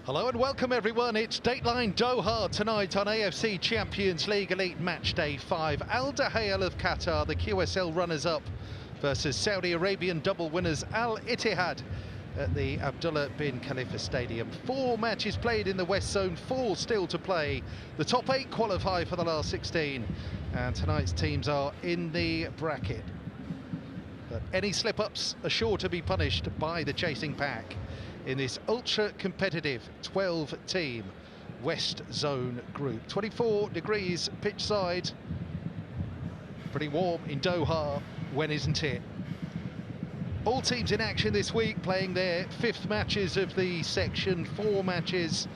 Hello and welcome everyone, it's Dateline Doha tonight on AFC Champions League Elite Matchday 5. Al Duhail of Qatar, the QSL runners-up, versus Saudi Arabian double winners Al Ittihad at the Abdullah bin Khalifa Stadium. 4 matches played in the West Zone, 4 still to play. The top 8 qualify for the last 16, and tonight's teams are in the bracket. But any slip-ups are sure to be punished by the chasing pack in this ultra-competitive 12-team West Zone group. 24 degrees pitch side, pretty warm in Doha, when isn't it? All teams in action this week, playing their 5th matches of the section, 4 matches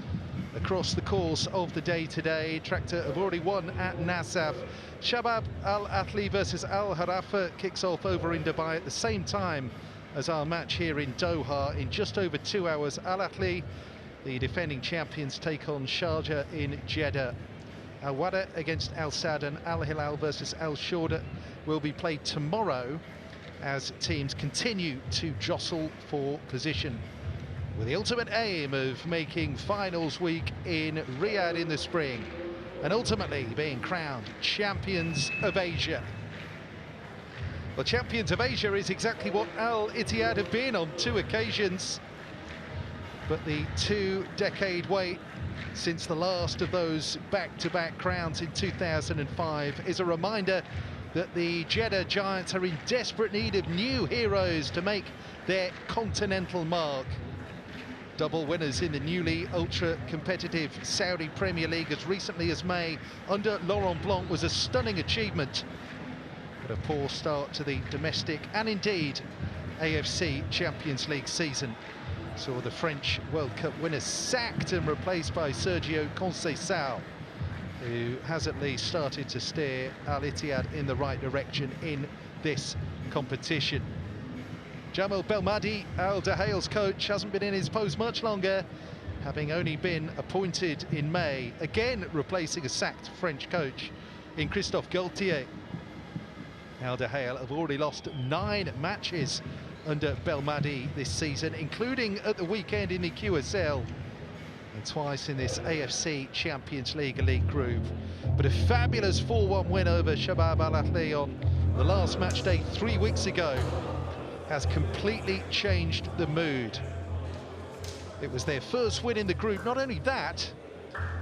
across the course of the day today. Tractor have already won at Nasaf. Shabab Al Ahly versus Al Harafa kicks off over in Dubai at the same time as our match here in Doha. In just over 2 hours, Al Ahly, the defending champions, take on Sharjah in Jeddah. Al Wada against Al Sadd and Al Hilal versus Al Shorda will be played tomorrow as teams continue to jostle for position, with the ultimate aim of making finals week in Riyadh in the spring and ultimately being crowned champions of Asia. Well, champions of Asia is exactly what Al Ittihad have been on 2 occasions, but the 2-decade wait since the last of those back-to-back crowns in 2005 is a reminder that the Jeddah Giants are in desperate need of new heroes to make their continental mark. Double winners in the newly ultra-competitive Saudi Premier League as recently as May under Laurent Blanc was a stunning achievement. But a poor start to the domestic and indeed AFC Champions League season saw the French World Cup winners sacked and replaced by Sergio Conceição, who has at least started to steer Al Ittihad in the right direction in this competition. Jamal Belmadi, Al Duhail's coach, hasn't been in his post much longer, having only been appointed in May, again replacing a sacked French coach in Christophe Galtier. Al Duhail have already lost 9 matches under Belmadi this season, including at the weekend in the QSL and twice in this AFC Champions League Elite group. But a fabulous 4-1 win over Shabab Al Ahly on the last match day 3 weeks ago has completely changed the mood. It was their first win in the group. Not only that,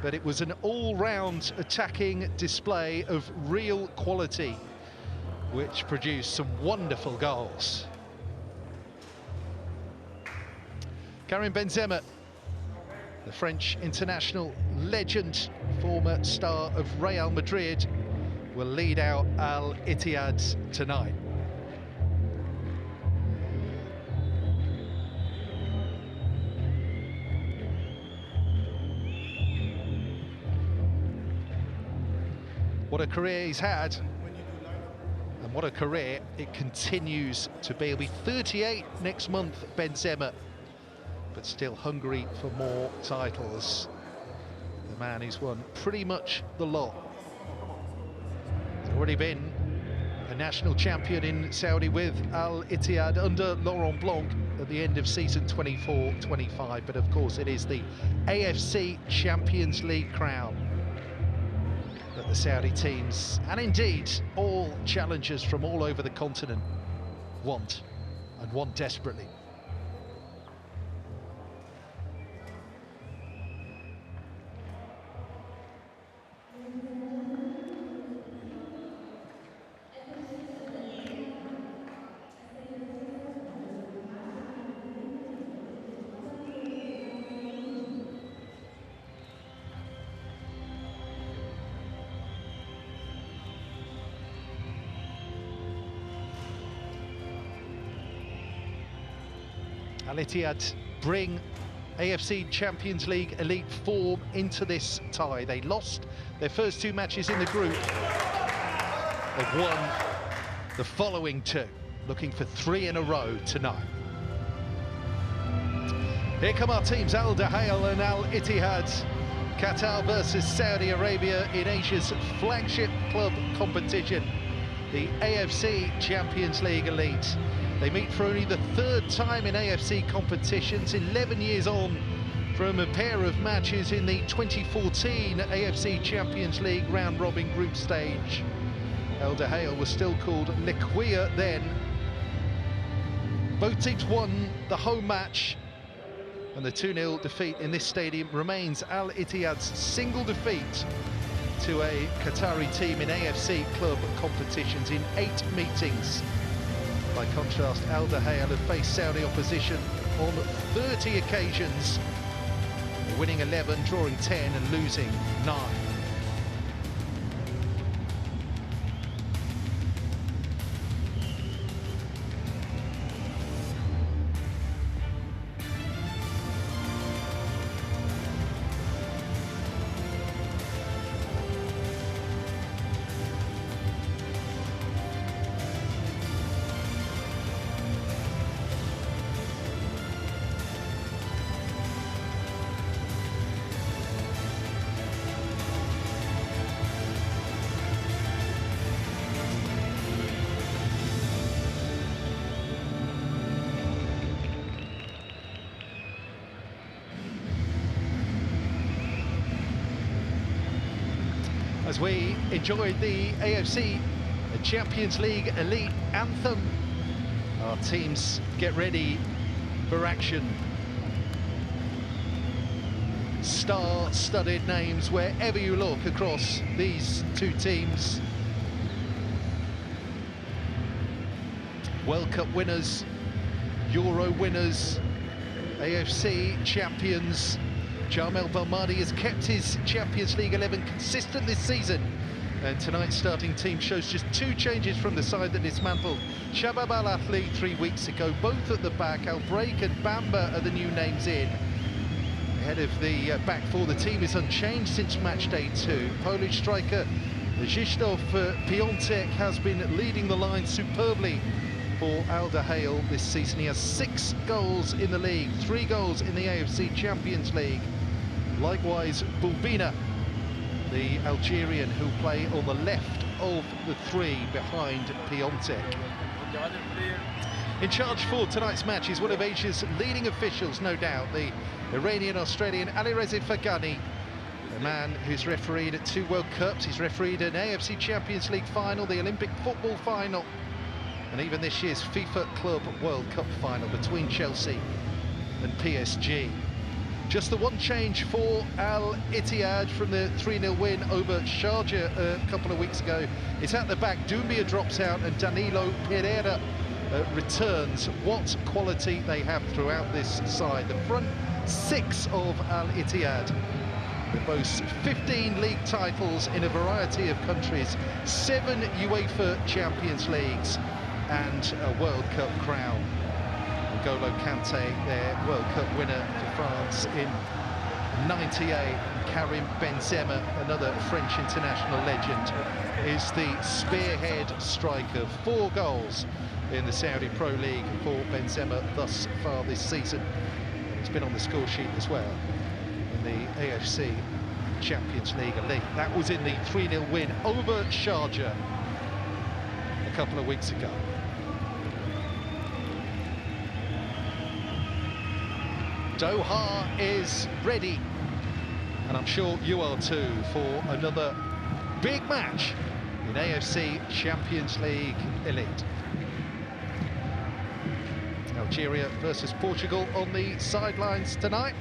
but it was an all-round attacking display of real quality, which produced some wonderful goals. Karim Benzema, the French international legend, former star of Real Madrid, will lead out Al Ittihad tonight. What a career he's had, and what a career it continues to be. He'll be 38 next month, Benzema, but still hungry for more titles. The man who's won pretty much the lot. He's already been a national champion in Saudi with Al Ittihad under Laurent Blanc at the end of season 24-25, but of course it is the AFC Champions League crown that the Saudi teams, and indeed all challengers from all over the continent, want, and want desperately. Al Ittihad bring AFC Champions League Elite form into this tie. They lost their first 2 matches in the group. They've won the following 2, looking for 3 in a row tonight. Here come our teams, Al Duhail and Al Ittihad. Qatar versus Saudi Arabia in Asia's flagship club competition, the AFC Champions League Elite. They meet for only the 3rd time in AFC competitions, 11 years on from a pair of matches in the 2014 AFC Champions League round-robin group stage. Al Duhail was still called Liquia then. Both teams won the home match, and the 2-0 defeat in this stadium remains Al Ittihad's single defeat to a Qatari team in AFC club competitions in 8 meetings. By contrast, Al Duhail have faced Saudi opposition on 30 occasions, winning 11, drawing 10 and losing 9. As we enjoyed the AFC Champions League Elite anthem, our teams get ready for action. Star-studded names wherever you look across these two teams. World Cup winners, Euro winners, AFC champions. Duhail Belmadi has kept his Champions League 11 consistent this season, and tonight's starting team shows just 2 changes from the side that dismantled Shabab Al Ahly 3 weeks ago. Both at the back, Al Break and Bamba are the new names in. Ahead of the back four, the team is unchanged since match day 2. Polish striker Krzysztof Piątek has been leading the line superbly for Al Duhail this season. He has 6 goals in the league, 3 goals in the AFC Champions League. Likewise, Bulbina, the Algerian, who play on the left of the 3 behind Piątek. In charge for tonight's match is one of Asia's leading officials, no doubt, the Iranian-Australian Alireza Fagani, a man who's refereed at 2 World Cups. He's refereed an AFC Champions League final, the Olympic football final, and even this year's FIFA Club World Cup final between Chelsea and PSG. Just the one change for Al Ittihad from the 3-0 win over Sharjah a couple of weeks ago. It's at the back. Doumbia drops out and Danilo Pereira returns. What quality they have throughout this side. The front 6 of Al Ittihad. They boast 15 league titles in a variety of countries, 7 UEFA Champions Leagues and a World Cup crown. N'Golo Kante, their World Cup winner for France in '98. Karim Benzema, another French international legend, is the spearhead striker. 4 goals in the Saudi Pro League for Benzema thus far this season. He's been on the score sheet as well in the AFC Champions League Elite. That was in the 3-0 win over Sharjah a couple of weeks ago. Doha is ready, and I'm sure you are too, for another big match in AFC Champions League Elite. Algeria versus Portugal on the sidelines tonight.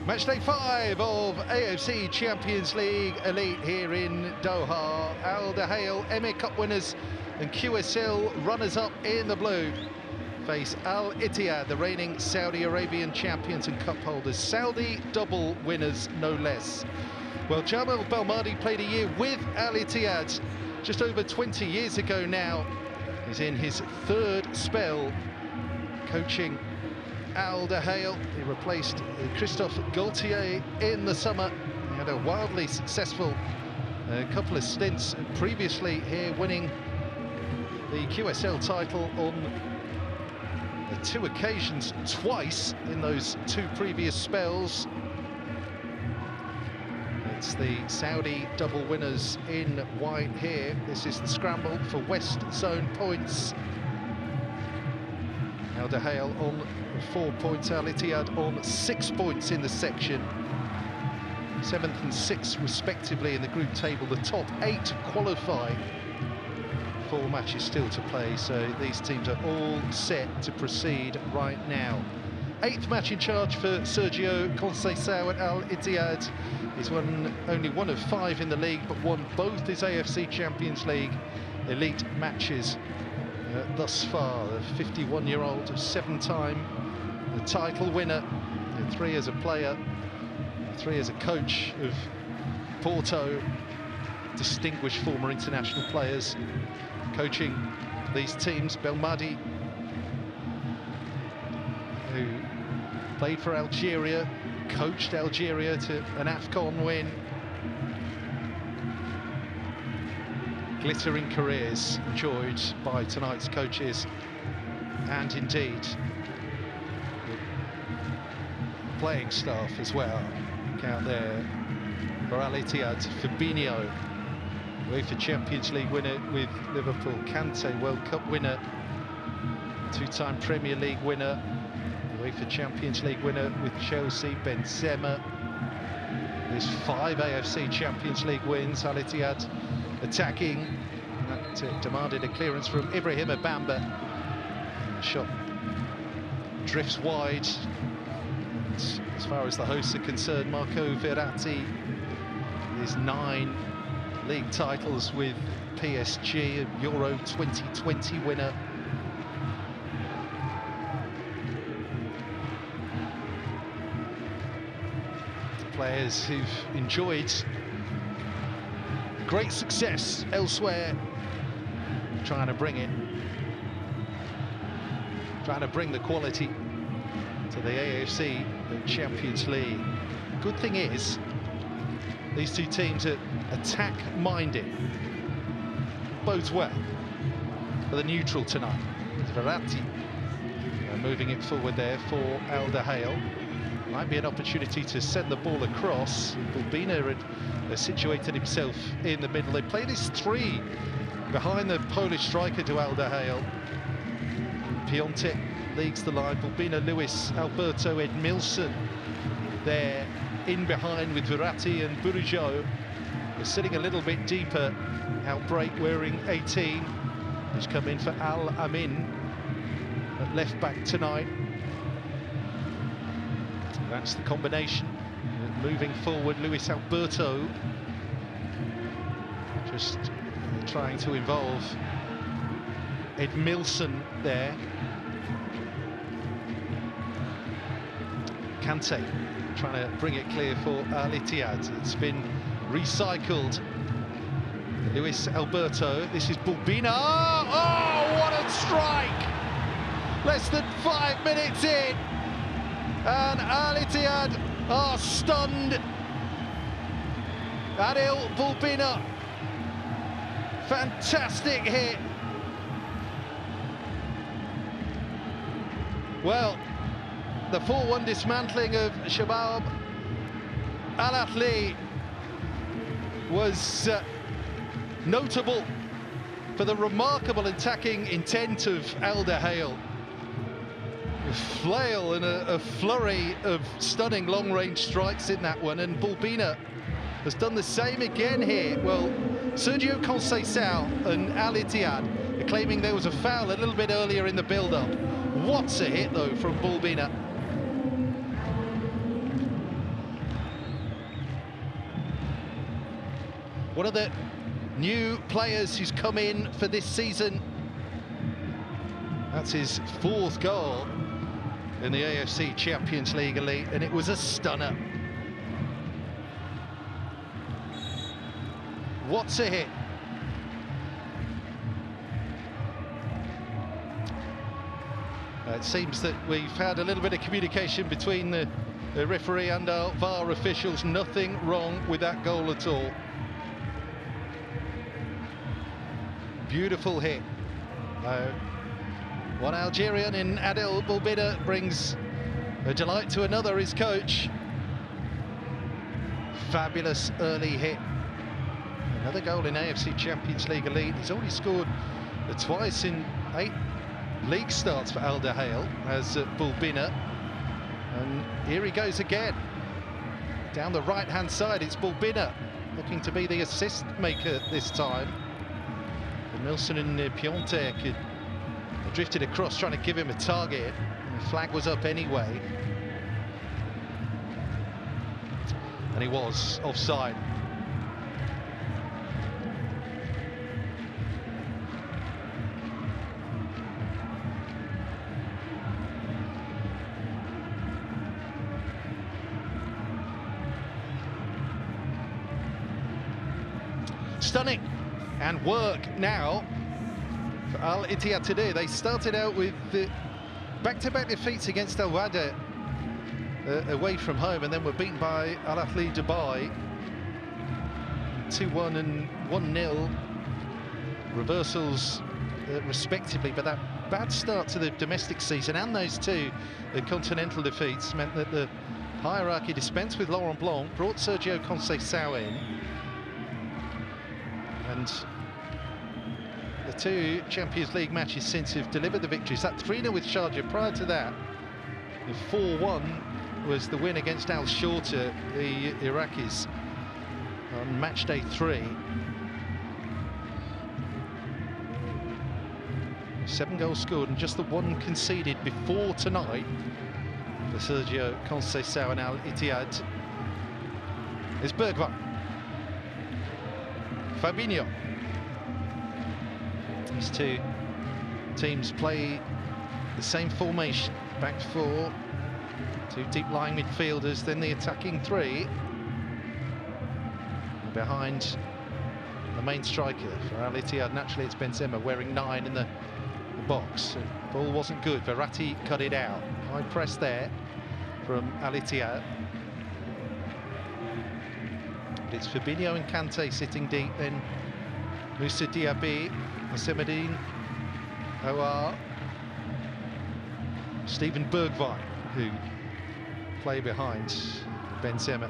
Matchday 5 of AFC Champions League Elite here in Doha. Al Duhail, Emir Cup winners and QSL runners-up in the blue, face Al Ittihad, the reigning Saudi Arabian champions and cup holders. Saudi double winners, no less. Well, Duhail Belmadi played a year with Al Ittihad just over 20 years ago now. He He's in his third spell coaching Al Duhail. He replaced Christophe Gaultier in the summer. He had a wildly successful couple of stints previously here, winning the QSL title on 2 occasions, twice in those 2 previous spells. It's the Saudi double winners in white here. This is the scramble for West Zone points. Al Duhail on 4 points, Al Ittihad on 6 points in the section. 7th and 6th respectively in the group table. The top 8 qualify. 4 matches still to play, so these teams are all set to proceed right now. 8th match in charge for Sergio Conceição at Al Ittihad. He's won only 1 of 5 in the league, but won both his AFC Champions League Elite matches thus far. The 51-year-old, 7-time title winner, 3 as a player, 3 as a coach of Porto, distinguished former international players coaching these teams. Belmadi, who played for Algeria, coached Algeria to an AFCON win. Glittering careers enjoyed by tonight's coaches, and indeed the playing staff as well. Look out there for Al Ittihad, Fabinho, UEFA Champions League winner with Liverpool, Kante, World Cup winner, 2-time Premier League winner, UEFA Champions League winner with Chelsea, Benzema. There's 5 AFC Champions League wins. Al Ittihad attacking. That demanded a clearance from Ibrahim Bamba. The shot drifts wide. And as far as the hosts are concerned, Marco Verratti, his 9 league titles with PSG, a Euro 2020 winner. Players who've enjoyed great success elsewhere, trying to bring the quality to the AFC Champions League. Good thing is, these 2 teams are attack-minded. Bodes well for the neutral tonight. Verratti moving it forward there for Al Duhail. Might be an opportunity to send the ball across. Bulbina had situated himself in the middle. They play this 3 behind the Polish striker Duhail Duhail. Piontek leads the line. Bulbina, Luis, Alberto, Edmilson there in behind with Verratti and Burujo. We're sitting a little bit deeper. Outbreak wearing 18, who's come in for Al Amin at left back tonight. That's the combination. Moving forward, Luis Alberto just trying to involve Edmilson there. Kante trying to bring it clear for Al Ittihad. It's been recycled. Luis Alberto, this is Bulbina. Oh, what a strike! Less than 5 minutes in, and Al Ittihad are stunned. Adil Bulbina, fantastic hit. Well, the 4-1 dismantling of Shabab Al-Ahli was notable for the remarkable attacking intent of Al Duhail. A flail and a flurry of stunning long-range strikes in that one, and Bulbina has done the same again here. Well, Sergio Conceição and Al Ittihad are claiming there was a foul a little bit earlier in the build-up. What's a hit, though, from Bulbina. One of the new players who's come in for this season. That's his 4th goal in the AFC Champions League Elite, and it was a stunner. What's a hit. It seems that we've had a little bit of communication between the referee and our VAR officials. Nothing wrong with that goal at all. Beautiful hit. One Algerian in Adel Boulbina brings a delight to another, his coach. Fabulous early hit. Another goal in AFC Champions League Elite. He's already scored twice in 8 league starts for Al Duhail as Boulbina. And here he goes again. Down the right-hand side, it's Boulbina looking to be the assist maker this time. And Milson and Piontek drifted across trying to give him a target. And the flag was up anyway. And he was offside. Stunning and work now for Al Ittihad today. They started out with back-to-back defeats against Al Wada away from home, and then were beaten by Al Ahly Dubai 2-1 and 1-0 reversals respectively. But that bad start to the domestic season and those 2 continental defeats meant that the hierarchy dispensed with Laurent Blanc, brought Sergio Conceição in, and the 2 Champions League matches since have delivered the victories. That 3-0 with Sharjah. Prior to that, the 4-1 was the win against Al Shorta, the Iraqis, on match day 3. 7 goals scored and just the 1 conceded before tonight for Sergio Conceição and Al Ittihad. It's Bergwijn. Fabinho. These 2 teams play the same formation, back 4, 2 deep-lying midfielders, then the attacking 3. Behind the main striker for Al Ittihad, naturally it's Benzema, wearing 9 in the box. The ball wasn't good, Verratti cut it out. High press there from Al Ittihad. But it's Fabinho and Kante sitting deep, then Moussa Diaby, Asemadine, Aouar, Steven Bergwijn, who play behind Benzema.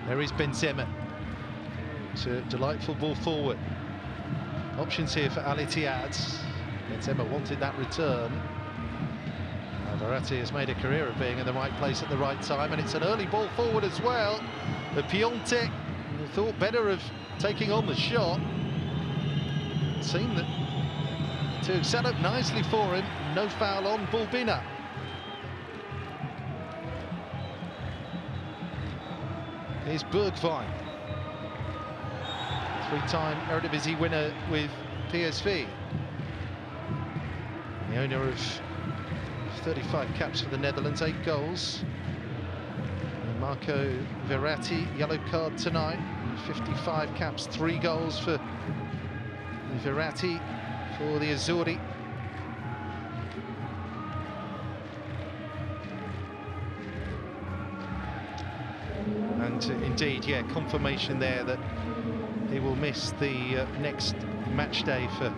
There is Benzema. It's a delightful ball forward. Options here for Al Ittihad. Benzema wanted that return. Verratti has made a career of being in the right place at the right time, and it's an early ball forward as well. The Piontek thought better of taking on the shot. It seemed that to have set up nicely for him. No foul on Boulbina. Here's Bergwijn, 3-time Eredivisie winner with PSV. The owner of 35 caps for the Netherlands, 8 goals. And Marco Verratti, yellow card tonight. 55 caps, 3 goals for Verratti for the Azzurri. And indeed, yeah, confirmation there that he will miss the next match day for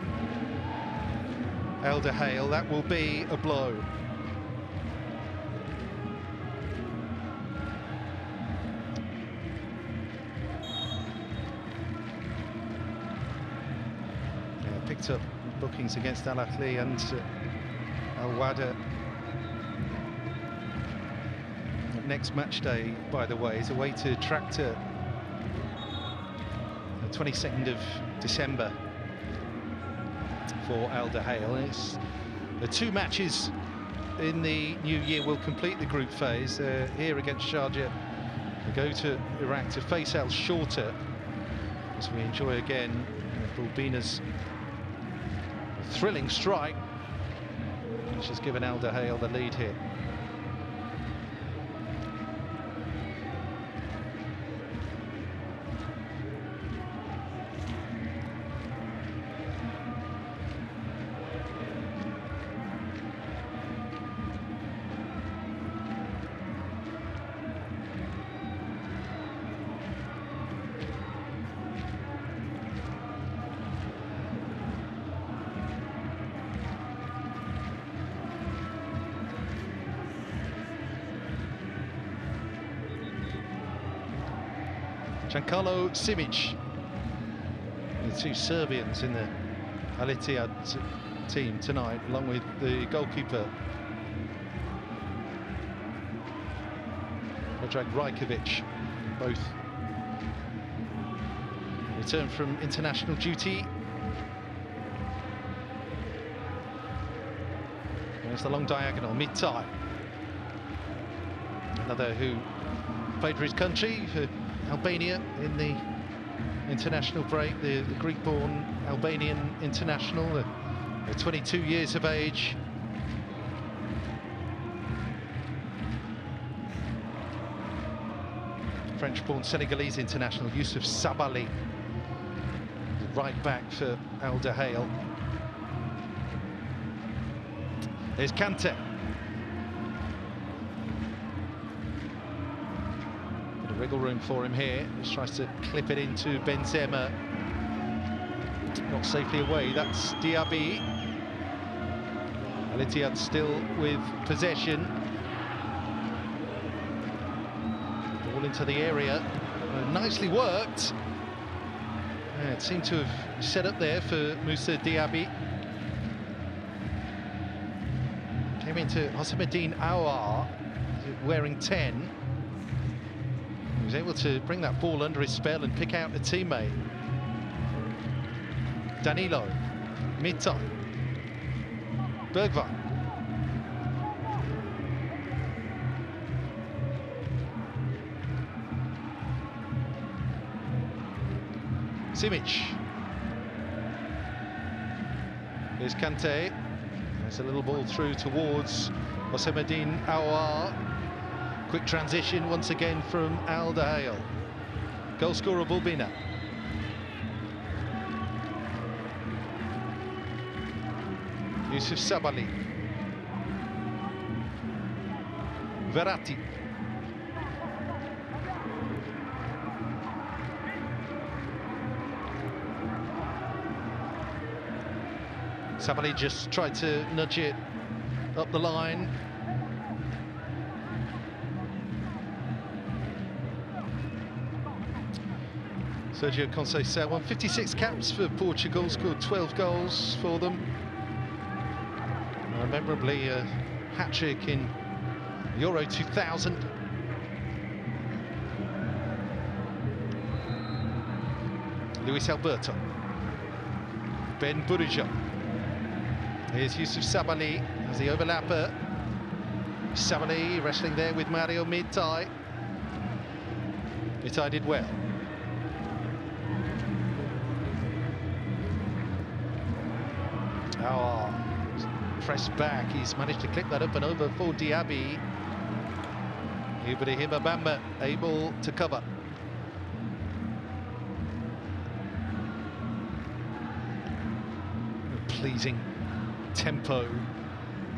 Al Duhail. That will be a blow. Picked up bookings against Al Ahly and Al Wada. Next match day, by the way, is away to Tractor, the 22nd of December for Al Duhail. It's the 2 matches in the new year will complete the group phase. Here against Sharjah, we go to Iraq to face Al Shorta as we enjoy again Boulbina's thrilling strike, which has given Al Duhail the lead here. Giancarlo Simic. The two Serbians in the Al Ittihad team tonight, along with the goalkeeper Predrag Rajkovic, both returned from international duty. There's the long diagonal, Mitai, another who played for his country, for Albania in the international break, the Greek-born Albanian international, 22 years of age. French-born Senegalese international Youssouf Sabaly, right back for Al Duhail. There's Kante. Bit of wriggle room for him here. Just tries to clip it into Benzema. Not safely away. That's Diaby. Al Ittihad still with possession. Ball into the area. Nicely worked. Yeah, it seemed to have set up there for Moussa Diaby. Came into Hossemadine Aouar, wearing 10. He was able to bring that ball under his spell and pick out a teammate. Danilo, Mitai, Bergwijn. Simic. Here's Kante. There's a little ball through towards Hossemadine Aouar. Quick transition once again from Al Duhail. Goal scorer Bulbina. Youssouf Sabaly. Verratti. Sabaly just tried to nudge it up the line. Sergio Conceição won 56 caps for Portugal, scored 12 goals for them. Memorably a hat-trick in Euro 2000. Luis Alberto. Ben Bourigeaud. Here's Youssouf Sabaly as the overlapper. Sabaly wrestling there with Mario Mitai. Mitai did well. Pressed back, he's managed to clip that up and over for Diaby. Ibrahim Abamba able to cover. A pleasing tempo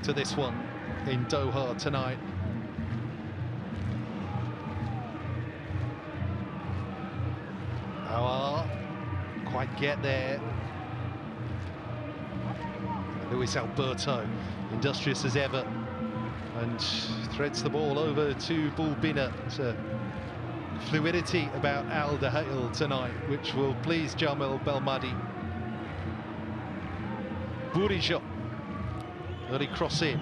to this one in Doha tonight. Aouar quite get there. Luis Alberto, industrious as ever, and threads the ball over to Bulbina. It's a fluidity about Al Duhail tonight, which will please Jamel Belmadi. Bourigeaud, early cross in.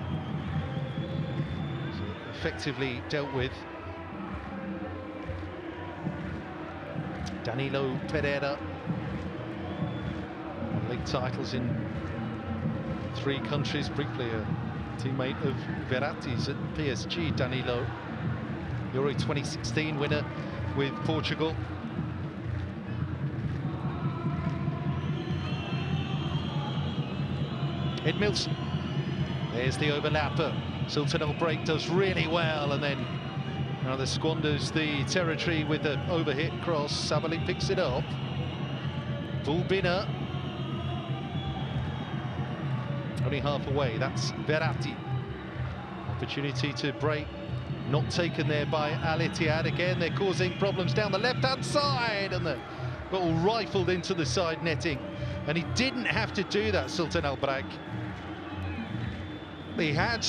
So effectively dealt with. Danilo Pereira, league titles in 3 countries, briefly a teammate of Verratti's at PSG, Danilo. Euro 2016 winner with Portugal. Edmilson. There's the overlapper. Sultan El Break does really well, and then rather squanders the territory with the overhit cross. Sabaly picks it up. Bulbina. Only half away, that's Verratti. Opportunity to break, not taken there by Al Ittihad. Again, they're causing problems down the left-hand side, and the ball rifled into the side netting. And he didn't have to do that, Sultan El Break. He had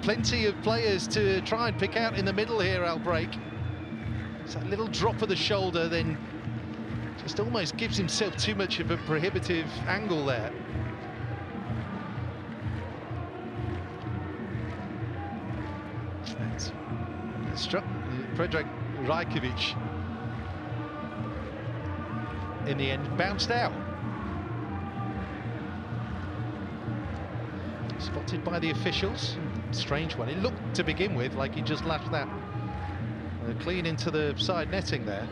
plenty of players to try and pick out in the middle here, El Break. It's that little drop of the shoulder, then just almost gives himself too much of a prohibitive angle there. That's struck Predrag Rajkovic. In the end, bounced out. Spotted by the officials. Strange one. It looked to begin with like he just lashed that clean into the side netting there.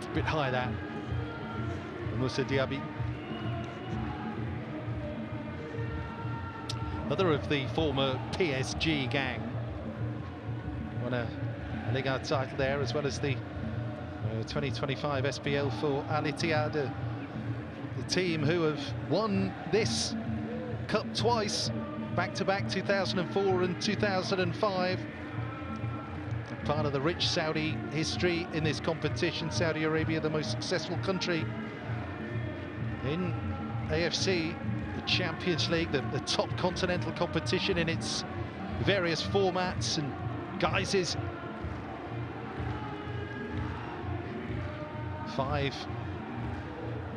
A bit high that. Moussa Diaby. Another of the former PSG gang. Won a Ligue 1 title there, as well as the 2025 SPL for Al Ittihad. The team who have won this cup twice, back-to-back 2004 and 2005. Part of the rich Saudi history in this competition. Saudi Arabia, the most successful country in AFC Champions League, the top continental competition in its various formats and guises. 5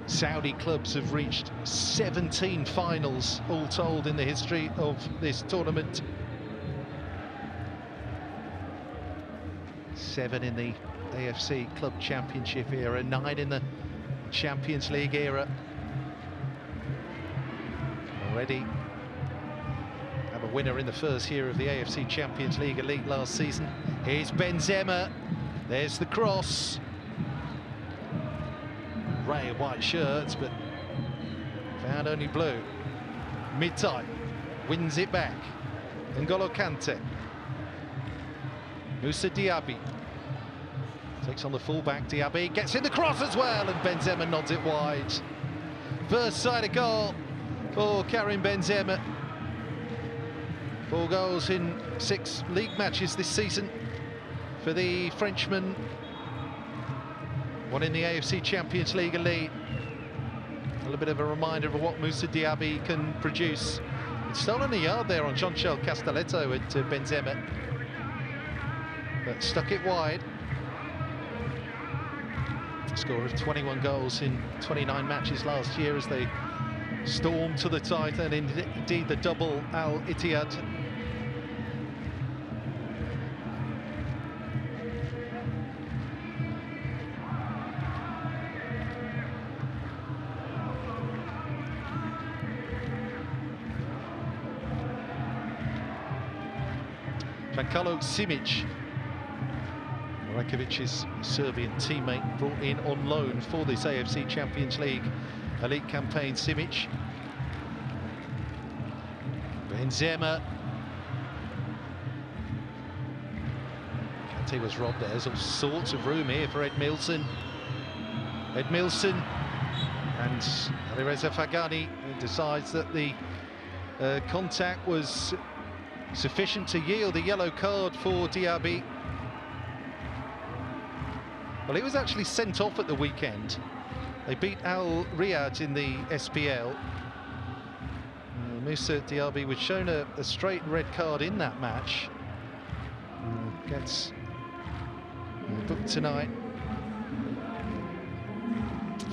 Saudi clubs have reached 17 finals, all told, in the history of this tournament. 7 in the AFC Club Championship era, 9 in the Champions League era. Already have a winner in the first year of the AFC Champions League Elite last season. Here's Benzema. There's the cross. Ray of white shirts, but found only blue. Mid-time, wins it back. N'Golo Kante. Moussa Diaby takes on the fullback. Diaby gets in the cross as well, and Benzema nods it wide. First side of goal for Karim Benzema. 4 goals in 6 league matches this season for the Frenchman. 1 in the AFC Champions League Elite. A little bit of a reminder of what Moussa Diaby can produce. It's stolen a yard there on Jean-Charles Castelletto at Benzema, but stuck it wide. Score of 21 goals in 29 matches last year as they stormed to the title, and indeed the double Al Ittihad. Giancarlo Simic, Rajkovic's Serbian teammate, brought in on loan for this AFC Champions League Elite campaign. Simic. Benzema. Kante was robbed there. There's all sorts of room here for Edmilson. Edmilson and Alireza Fagani decides that the contact was sufficient to yield a yellow card for Diaby. Well, he was actually sent off at the weekend. They beat Al Riyadh in the SPL. Moussa Diaby was shown a straight red card in that match. Gets booked tonight.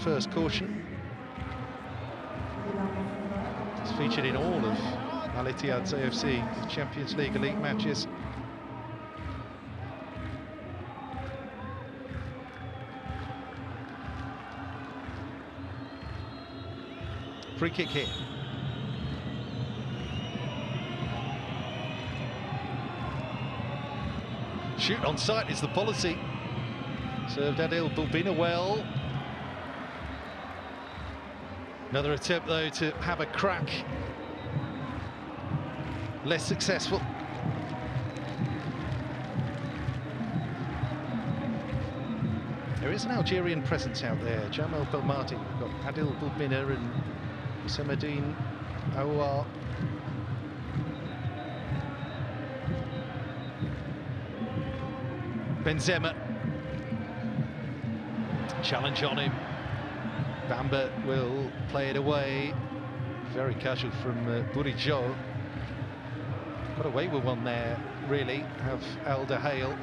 First caution. It's featured in all of Al Ittihad's AFC Champions League Elite matches. Free kick here. Shoot on sight is the policy. Served Adil Bulbina well. Another attempt though to have a crack. Less successful. There is an Algerian presence out there. Jamal Belmadi, we've got Adil Bulbina and Samadine Aouar. Benzema. Challenge on him. Bamba will play it away. Very casual from Duhail. Got away with one there, really, have Al Duhail.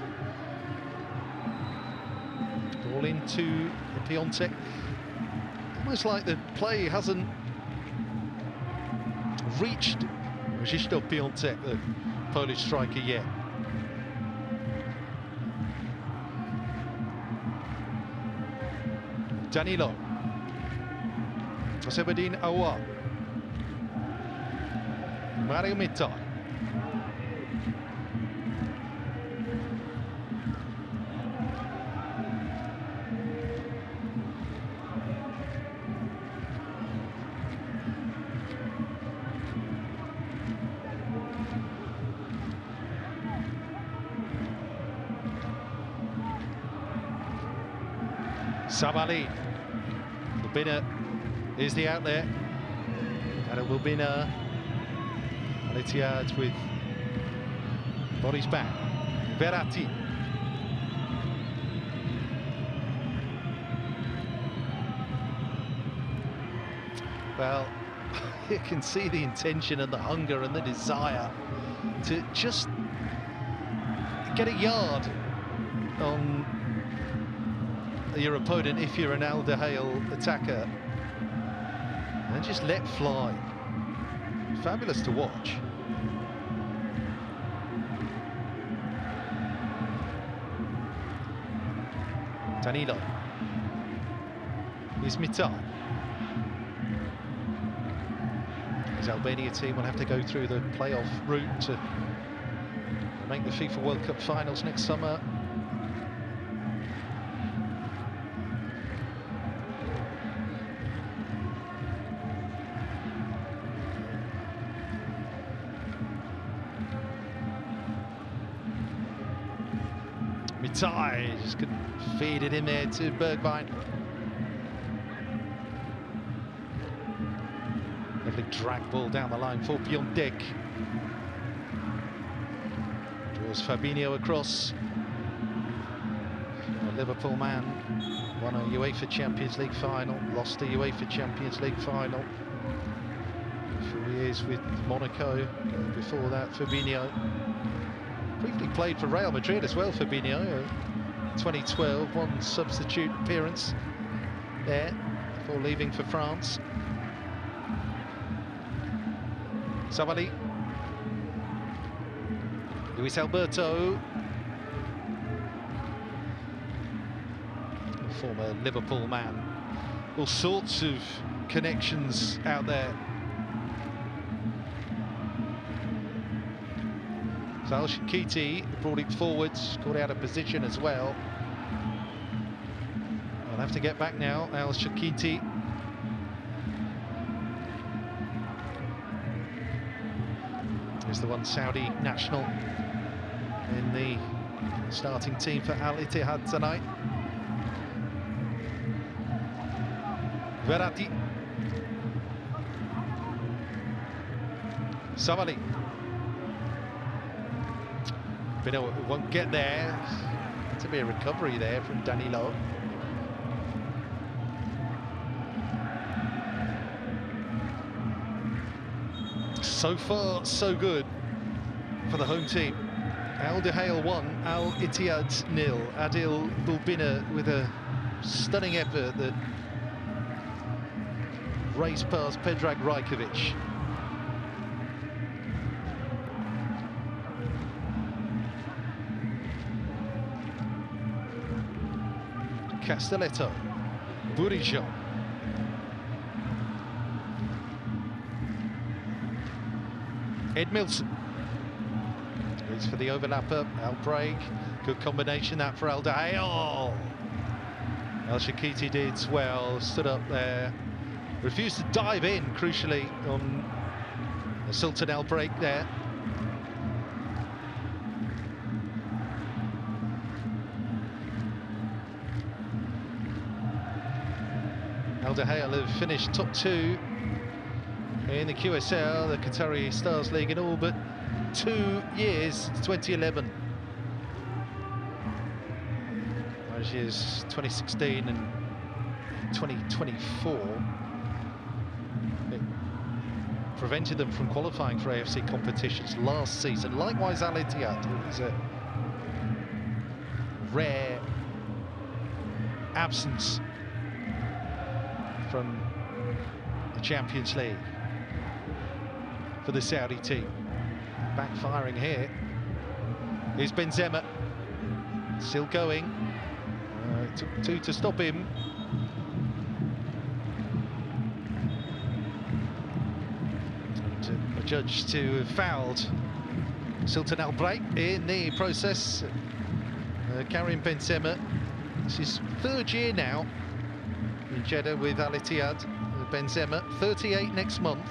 Ball into Piątek. Almost like the play hasn't reached Krzysztof Piątek, the Polish striker, yet. Danilo. Sebedin Awa. Mario Mita. Sabali. Lubina is the outlet. And Lubina. Al Ittihad with bodies back. Verratti. Well, you can see the intention and the hunger and the desire to just get a yard on your opponent if you're an Al Duhail attacker and just let fly. Fabulous to watch. Danilo. Here's Mita. His Albania team will have to go through the playoff route to make the FIFA World Cup finals next summer. Mitai just couldn't feed it in there to Bergwijn. Lovely drag ball down the line for Piątek. Draws Fabinho across. A Liverpool man, won a UEFA Champions League final, lost a UEFA Champions League final. 4 years with Monaco, before that Fabinho. Briefly played for Real Madrid as well, Fabinho. 2012, one substitute appearance there before leaving for France. Sabali. Luis Alberto. Former Liverpool man. All sorts of connections out there. Al Shaqiti brought it forwards, got out of position as well. I'll have to get back now, Al Shaqiti. Is the one Saudi national in the starting team for Al Ittihad tonight. Verratti. Savali. Bino won't get there. To be a recovery there from Danilo. So far, so good for the home team. Al Duhail 1, Al Ittihad 0. Adil Bulbina with a stunning effort that raced past Predrag Rajkovic. Castelletto, Duhail. Edmilson. Goes for the overlapper, Albreg. Good combination that for Al Duhail. Al Shaqiti did well, stood up there. Refused to dive in, crucially, on Sultan Albreg there. Al Duhail have finished top 2 in the QSL, the Qatari Stars League, in all but 2 years, 2011. those years 2016 and 2024. It prevented them from qualifying for AFC competitions last season. Likewise, Al Ittihad. It was a rare absence from the Champions League for the Saudi team. Backfiring here. Here's Benzema. Still going. It took two to stop him. And a judge to have fouled Sultan Al Ittihad in the process. Karim Benzema. It's his third year now in Jeddah with Al Ittihad. Benzema, 38 next month.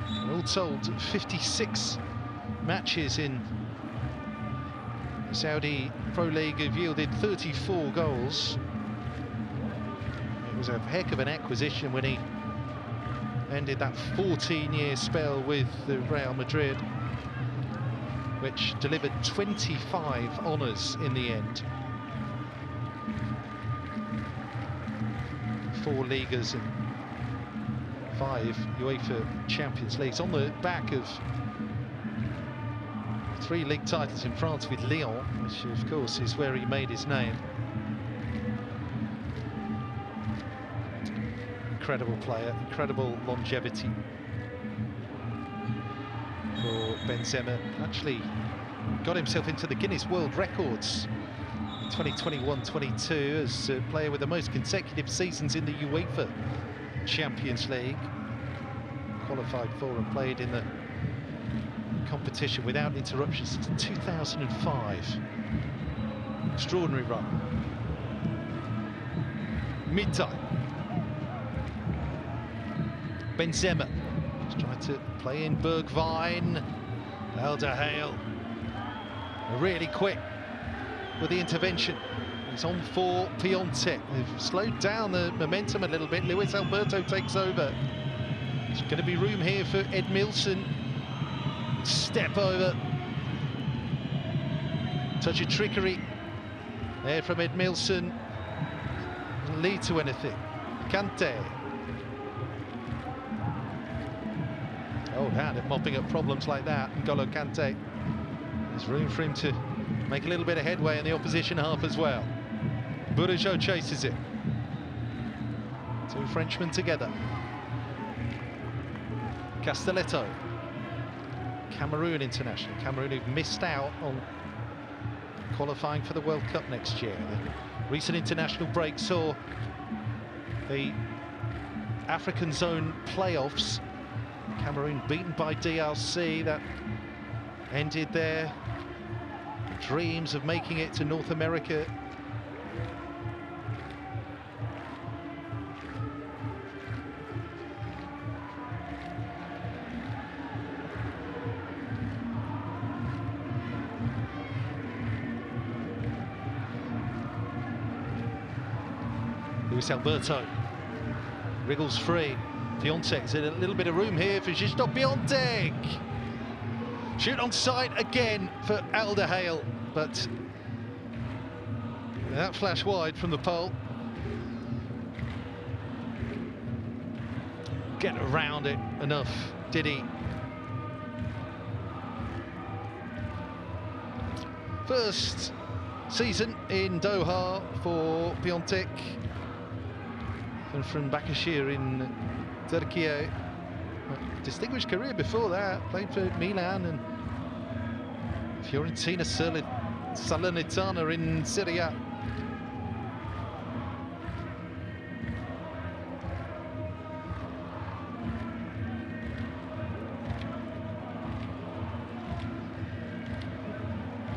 And all told, 56 matches in the Saudi Pro League have yielded 34 goals. It was a heck of an acquisition when he ended that 14-year spell with the Real Madrid, which delivered 25 honours in the end. 4 Ligas and 5 UEFA Champions Leagues, on the back of 3 league titles in France with Lyon, which of course is where he made his name. Incredible player, incredible longevity for Benzema. Actually got himself into the Guinness World Records in 2021-22 as a player with the most consecutive seasons in the UEFA Champions League. Qualified for and played in the competition without interruption since 2005. Extraordinary run. Mid-time. Benzema just tried to play in Bergwijn. Al Duhail really quick with the intervention. He's on for Piontek. They've slowed down the momentum a little bit. Luis Alberto takes over. There's going to be room here for Edmilson. Step over. Touch of trickery there from Edmilson. Doesn't lead to anything. Kante. Oh, hand at mopping up problems like that. N'Golo Kante. There's room for him to make a little bit of headway in the opposition half as well. Bourigeaud chases it. 2 Frenchmen together. Castelletto. Cameroon international. Cameroon who've missed out on qualifying for the World Cup next year. The recent international break saw the African zone playoffs. Cameroon beaten by DRC. That ended their dreams of making it to North America. Luis Alberto wriggles free. Piontek's in a little bit of room here for Krzysztof Piontek. Shoot on sight again for Al Duhail, but that flash wide from the pole. Get around it enough, did he? First season in Doha for Piontek, and from Bakashir in Turkey. Distinguished career before that, played for Milan and Fiorentina Salernitana in Serie A.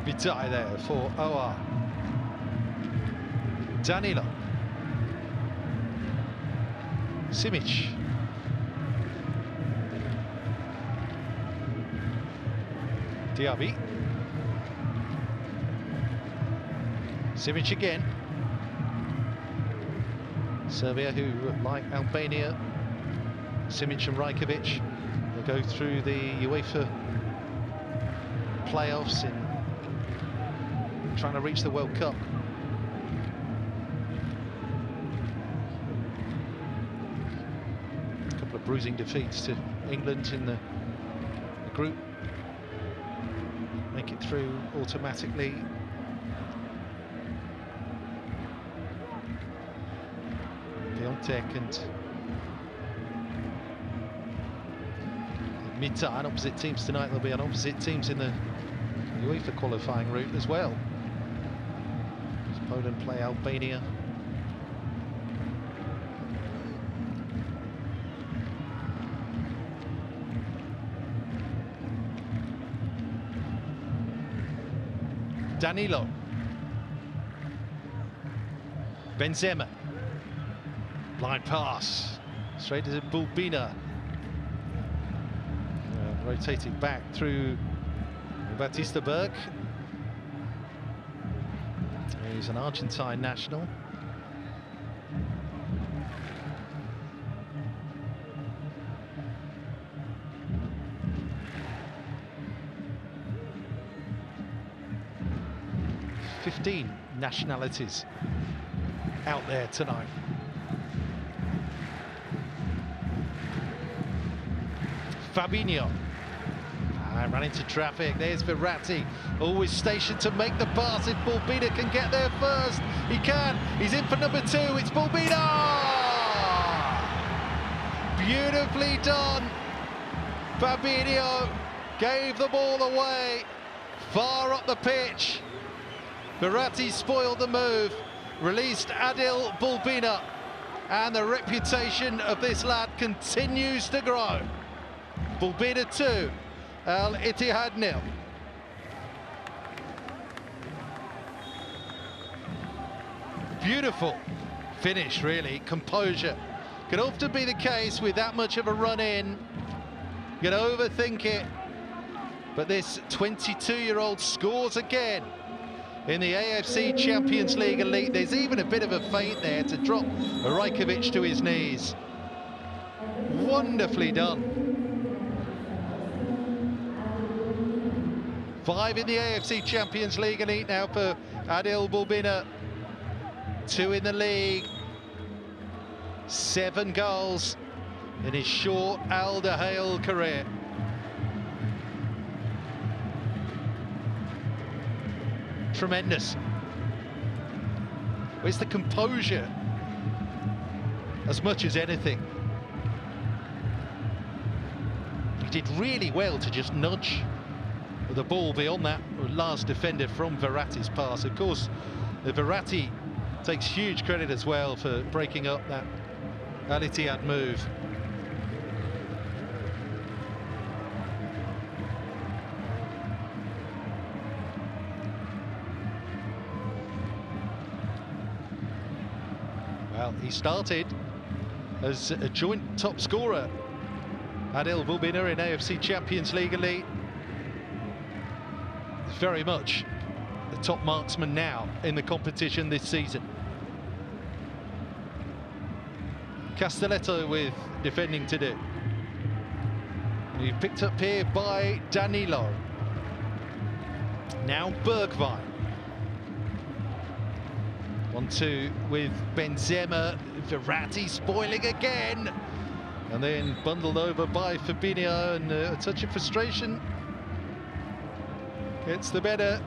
Vitai there for Oa. Danilo. Simic. Diaby. Simic again. Serbia, who, like Albania, Simic and Rajkovic, will go through the UEFA playoffs in trying to reach the World Cup bruising defeats to England in the group. Make it through automatically. Piontek and Mita on opposite teams tonight. There'll be on opposite teams in the UEFA qualifying route as well. As Poland play Albania. Danilo. Benzema. Line pass. Straight to Bulbina. Rotating back through Batista Berg. He's an Argentine national. "15 nationalities out there tonight. Fabinho. Ran into traffic. There's Verratti, always stationed to make the pass if Bulbina can get there first. He can. He's in for number 2. It's Bulbina! Beautifully done. Fabinho gave the ball away far up the pitch. Verratti spoiled the move, released Adil Bulbina, and the reputation of this lad continues to grow. Bulbina 2. Al Ittihad 0. Beautiful finish, really. Composure. Can often be the case with that much of a run in. You can overthink it. But this 22-year-old scores again in the AFC Champions League Elite. There's even a bit of a feint there to drop Rajkovic to his knees. Wonderfully done. 5 in the AFC Champions League Elite now for Adil Bulbina. 2 in the league. 7 goals in his short Al Duhail career. Tremendous. It's the composure as much as anything. He did really well to just nudge the ball beyond that last defender from Verratti's pass. Of course, Verratti takes huge credit as well for breaking up that Al Ittihad move. Well, he started as a joint top scorer, Adil Bulbina, in AFC Champions League Elite. Very much the top marksman now in the competition this season. Castelletto with defending to do. He's picked up here by Danilo. Now Bergwijn. 1-2 with Benzema. Verratti spoiling again. And then bundled over by Fabinho, and a touch of frustration. It's the better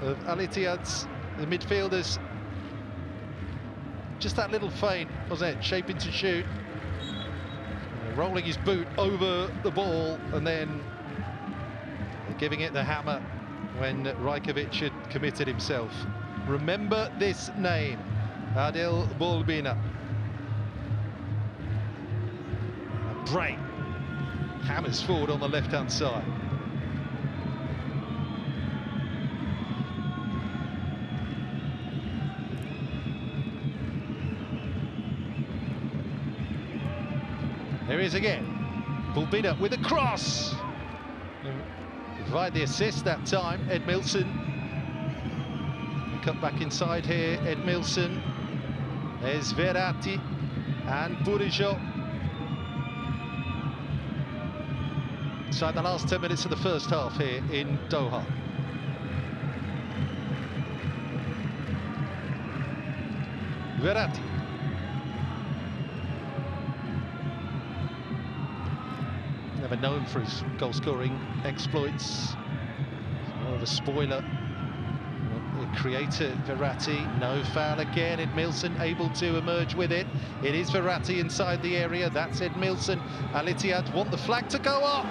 of Al Ittihad's, the midfielders. Just that little feint, wasn't it? Shaping to shoot. Rolling his boot over the ball and then giving it the hammer when Rajkovic had committed himself. Remember this name, Adil Bulbina. A break. Hammers forward on the left-hand side. There he is again. Bulbina with a cross. Provide the assist that time, Edmilson. Cut back inside here, Edmilson. There's Verratti and Burijo. Inside the last 10 minutes of the first half here in Doha. never known for his goal-scoring exploits. More of a spoiler. The creator, Verratti, no foul again. Edmilson able to emerge with it. It is Verratti inside the area. That's Edmilson. Al Ittihad want the flag to go up.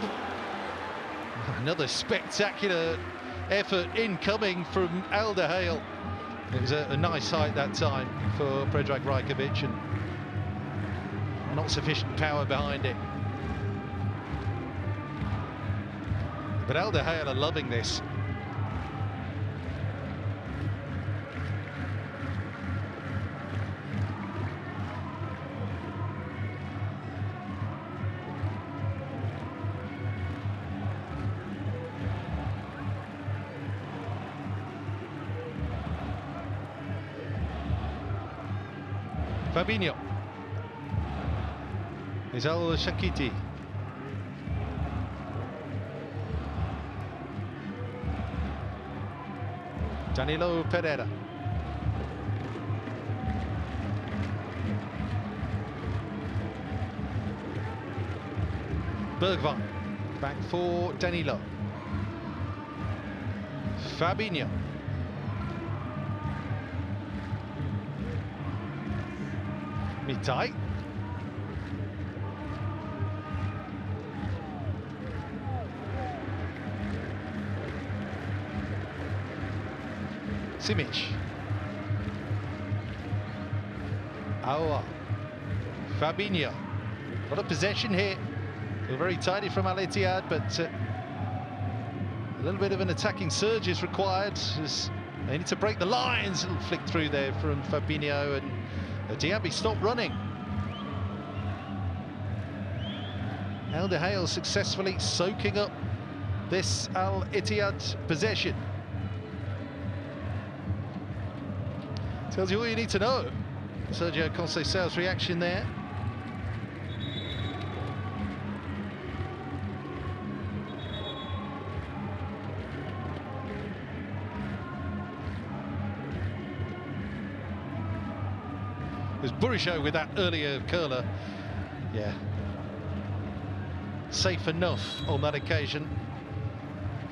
Another spectacular effort incoming from Al Duhail. It was a nice height that time for Predrag Rajkovic, and not sufficient power behind it. But Al Duhail are loving this. Fabinho. Al Shakiti. Danilo Pereira. Bergwijn. Back for Danilo. Fabinho. Mitai. Simic. Aouar. Fabinho. A lot of possession here. They're very tidy from Al Ittihad, but a little bit of an attacking surge is required as they need to break the lines. A little flick through there from Fabinho, and Diaby stopped running. Al Duhail successfully soaking up this Al Ittihad possession. Tells you all you need to know. Sergio Conceição's reaction there. It was Burisho with that earlier curler. Yeah. Safe enough on that occasion.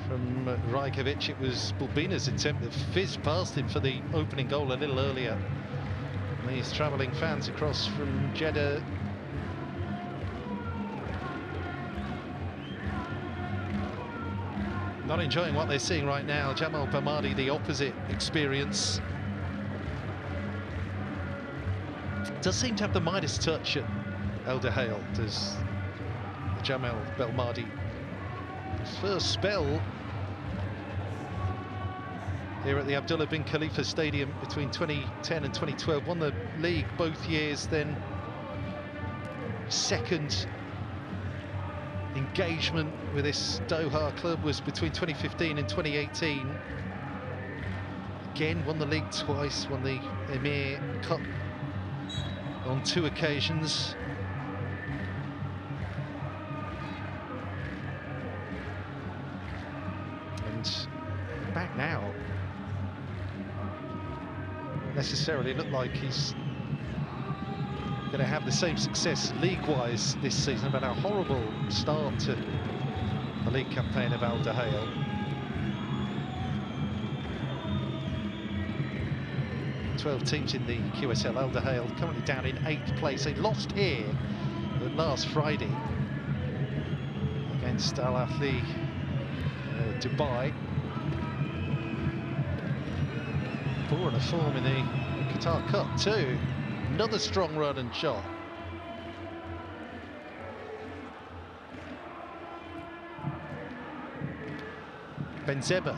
From Rajkovic, it was Bulbina's attempt that fizzed past him for the opening goal a little earlier. And these travelling fans across from Jeddah. Not enjoying what they're seeing right now. Jamal Belmadi, the opposite experience. Does seem to have the Midas touch at Al Duhail, does Jamal Belmadi. His first spell here at the Abdullah bin Khalifa Stadium between 2010 and 2012. Won the league both years, then second engagement with this Doha club was between 2015 and 2018. Again, won the league twice, won the Emir Cup on 2 occasions. And back now. Necessarily look like he's going to have the same success league-wise this season, but a horrible start to the league campaign of Al Duhail. 12 teams in the QSL. Al Duhail currently down in 8th place. They lost here last Friday against Al Ahly Dubai. Poor in a form in the Qatar Cup too. Another strong run and shot. Benzema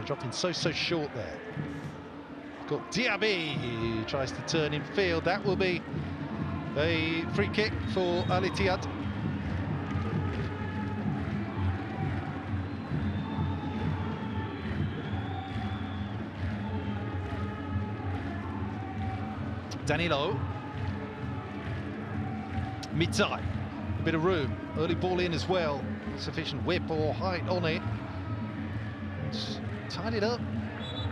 dropping so short there. Got Diaby, he tries to turn in field. That will be a free kick for Al Ittihad. Danilo. Mitai. A bit of room. Early ball in as well. Sufficient whip or height on it. It's tied it up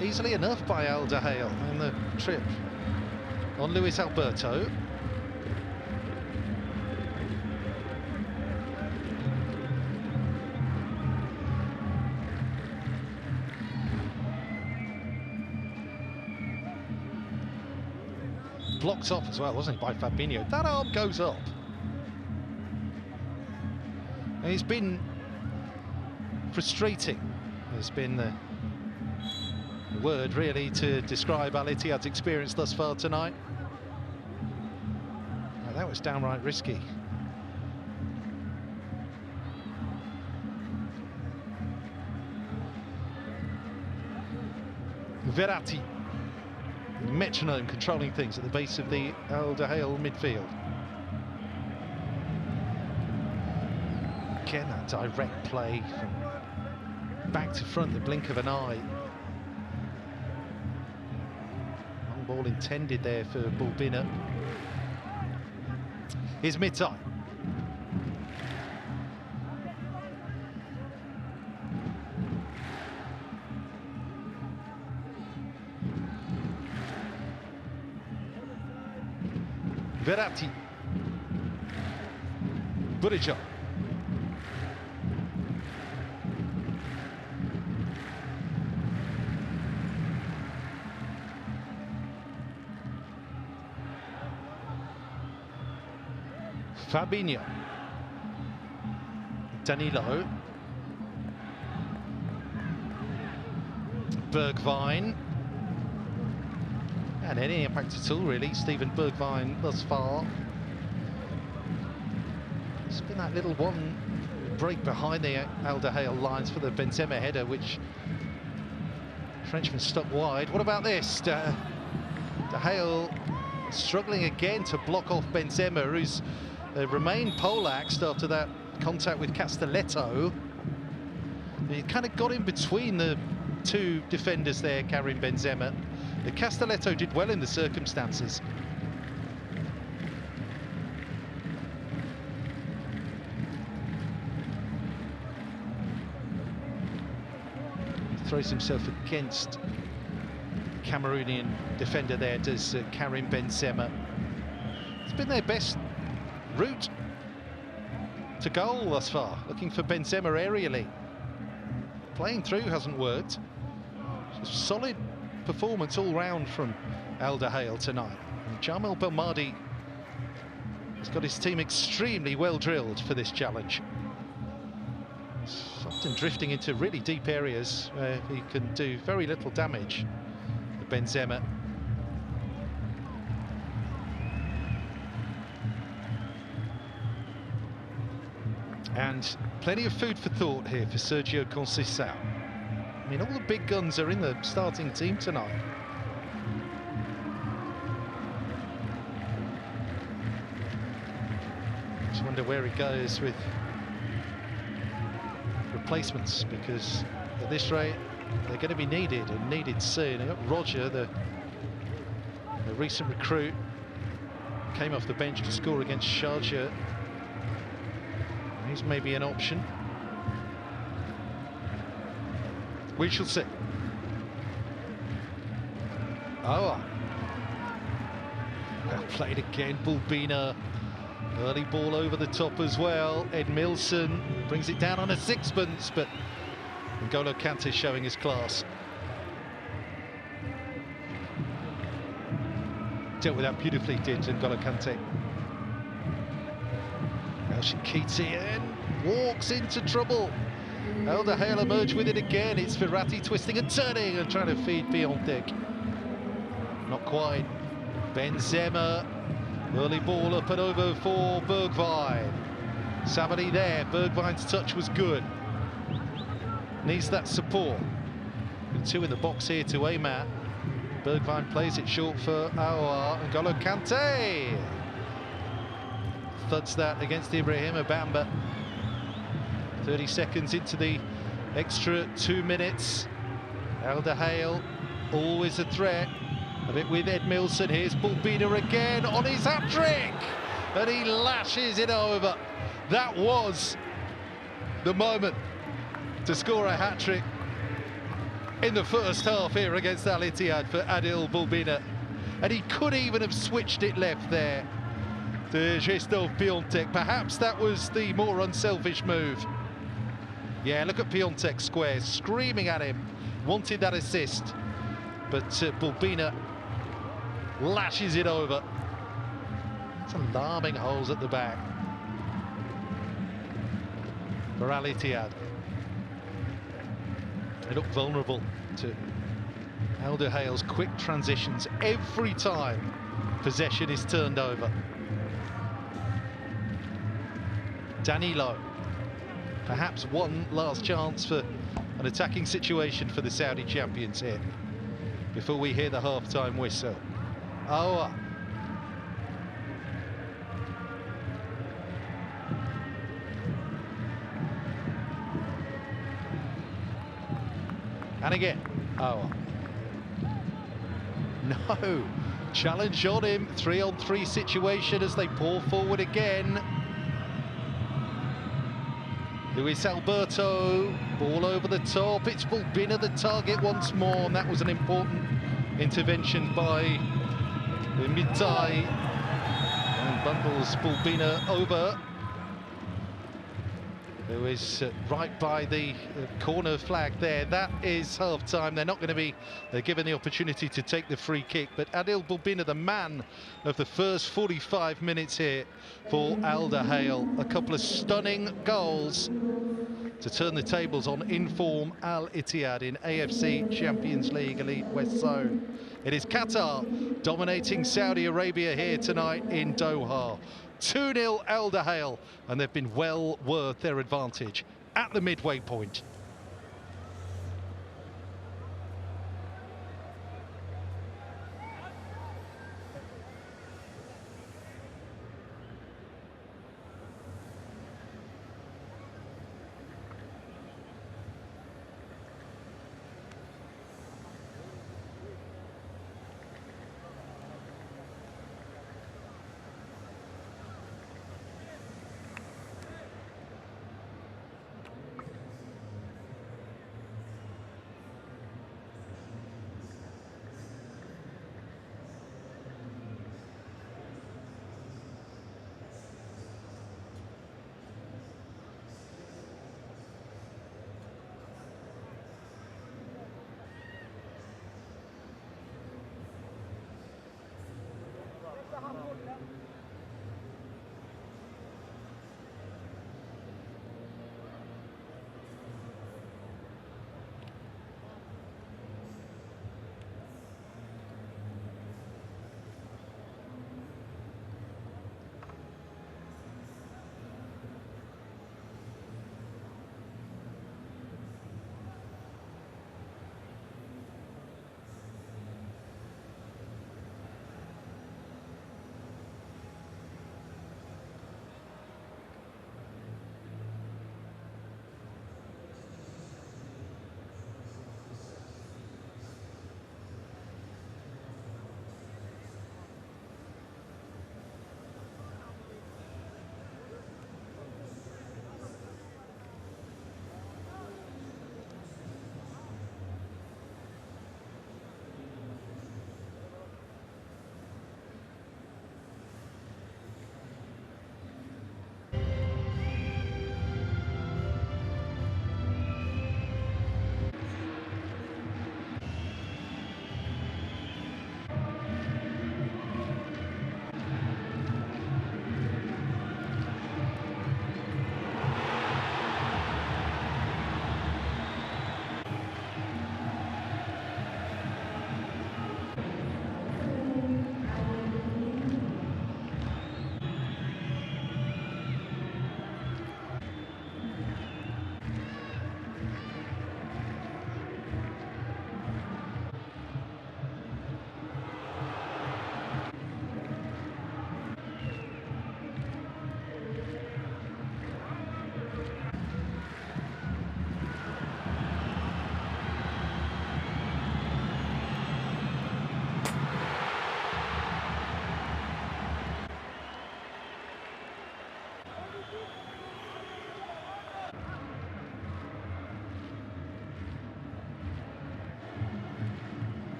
easily enough by Al Duhail in the trip on Luis Alberto. blocked off as well, wasn't he, by Fabinho? That arm goes up. And it's been frustrating. Has been the word really to describe Al Ittihad's experience thus far tonight. Now, that was downright risky. Verratti, metronome controlling things at the base of the Al Duhail midfield. Again, that direct play from back to front, the blink of an eye. Long ball intended there for Bulbina. Here's Mitai. Verratti. Burijo. Fabinho. Danilo. Bergwijn. And any impact at all, really, Steven Bergwijn thus far. It's been that little one break behind the Al Duhail lines for the Benzema header, which Frenchman stuck wide. What about this? Duhail struggling again to block off Benzema, who's remained poleaxed after that contact with Castelletto. He kind of got in between the two defenders there, carrying Benzema. The Castelletto did well in the circumstances. He throws himself against Cameroonian defender there, does Karim Benzema. It's been their best route to goal thus far, looking for Benzema aerially. Playing through hasn't worked. Solid performance all round from Al Duhail tonight. And Jamel Belmadi has got his team extremely well drilled for this challenge. It's often drifting into really deep areas where he can do very little damage. The Benzema. And plenty of food for thought here for Sergio Conceição. I mean, all the big guns are in the starting team tonight. Just wonder where he goes with replacements, because at this rate they're going to be needed, and needed soon. They've got Roger, the recent recruit, came off the bench to score against Sharjah. He's maybe an option. We shall see. Oh, well played again, Bulbina. Early ball over the top as well. Edmilson brings it down on a sixpence, but N'Golo Kante showing his class. Dealt with that beautifully, did N'Golo Kante. El Shikiti walks into trouble. Al Duhail emerge with it again. It's Verratti twisting and turning and trying to feed Piontek. Not quite. Benzema. Early ball up and over for Bergwijn. Savary there. Bergwijn's touch was good. Needs that support. And two in the box here to aim at. Bergwijn plays it short for Aouar. N'Golo Kante thuds that against Ibrahim Bamba. 30 seconds into the extra 2 minutes. Al Duhail always a threat. A bit with Edmilson. Here's Bulbina again on his hat-trick, and he lashes it over. That was the moment to score a hat-trick in the first half here against Al Ittihad for Adil Bulbina, and he could even have switched it left there to Christophe Piontek. Perhaps that was the more unselfish move. Yeah, look at Piontek square, screaming at him, wanted that assist, but Bulbina lashes it over. It's alarming holes at the back for Al Ittihad. They look vulnerable to Al Duhail's quick transitions every time possession is turned over. Danilo, perhaps one last chance for an attacking situation for the Saudi champions here before we hear the half-time whistle. Aouar. And again, Aouar. No, challenge on him, 3-on-3 situation as they pour forward again. Luis Alberto, ball over the top, it's Bulbina the target once more, and that was an important intervention by the mid-tie, and bundles Bulbina over. Who is right by the corner flag there. That is half-time. They're not going to be given the opportunity to take the free kick, but Adil Bulbina, the man of the first 45 minutes here for Al Duhail. A couple of stunning goals to turn the tables on inform Al Ittihad in AFC Champions League Elite West Zone. It is Qatar dominating Saudi Arabia here tonight in Doha. 2-0 Al Duhail, and they've been well worth their advantage at the midway point.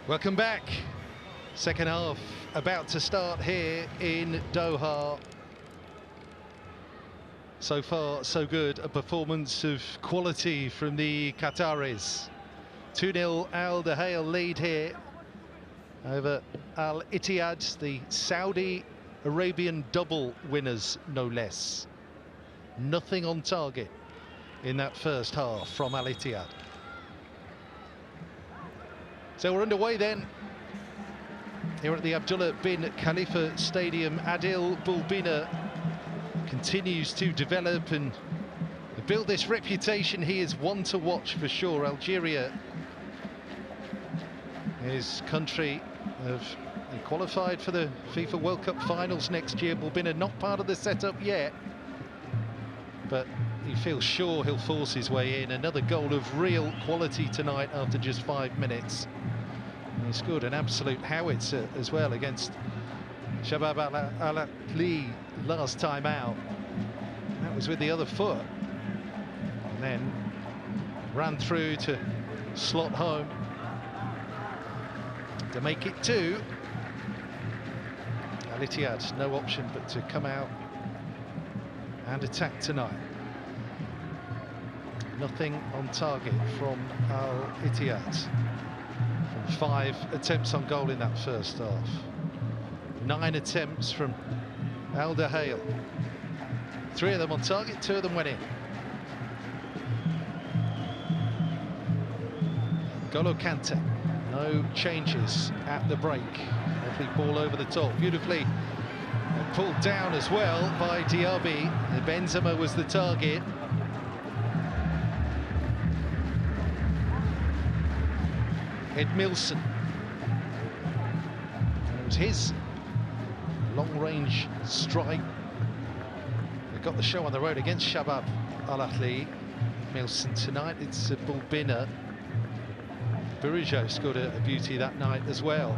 Welcome back. Second half about to start here in Doha. So far, so good. A performance of quality from the Qataris. 2-0 Al Duhail lead here over Al Ittihad, the Saudi Arabian double winners, no less. Nothing on target in that first half from Al Ittihad. So we're underway then. Here at the Abdullah bin Khalifa Stadium, Adil Bulbina continues to develop and build this reputation. He is one to watch for sure. Algeria, his country, have qualified for the FIFA World Cup finals next year. Bulbina not part of the setup yet, but he feels sure he'll force his way in. Another goal of real quality tonight after just 5 minutes. And he scored an absolute howitzer as well against Shabab Al-Ahli last time out. That was with the other foot. And then ran through to slot home to make it 2. Al Ittihad, no option but to come out and attack tonight. Nothing on target from Al Ittihad. From 5 attempts on goal in that first half. 9 attempts from Al Duhail. 3 of them on target, 2 of them went in. N'Golo Kante, no changes at the break. Lovely ball over the top, beautifully pulled down as well by Diaby. Benzema was the target. Edmilson. It was his long-range strike. They got the show on the road against Shabab Al-Ahli. Edmilson tonight, it's Bulbina. Burijo scored a beauty that night as well.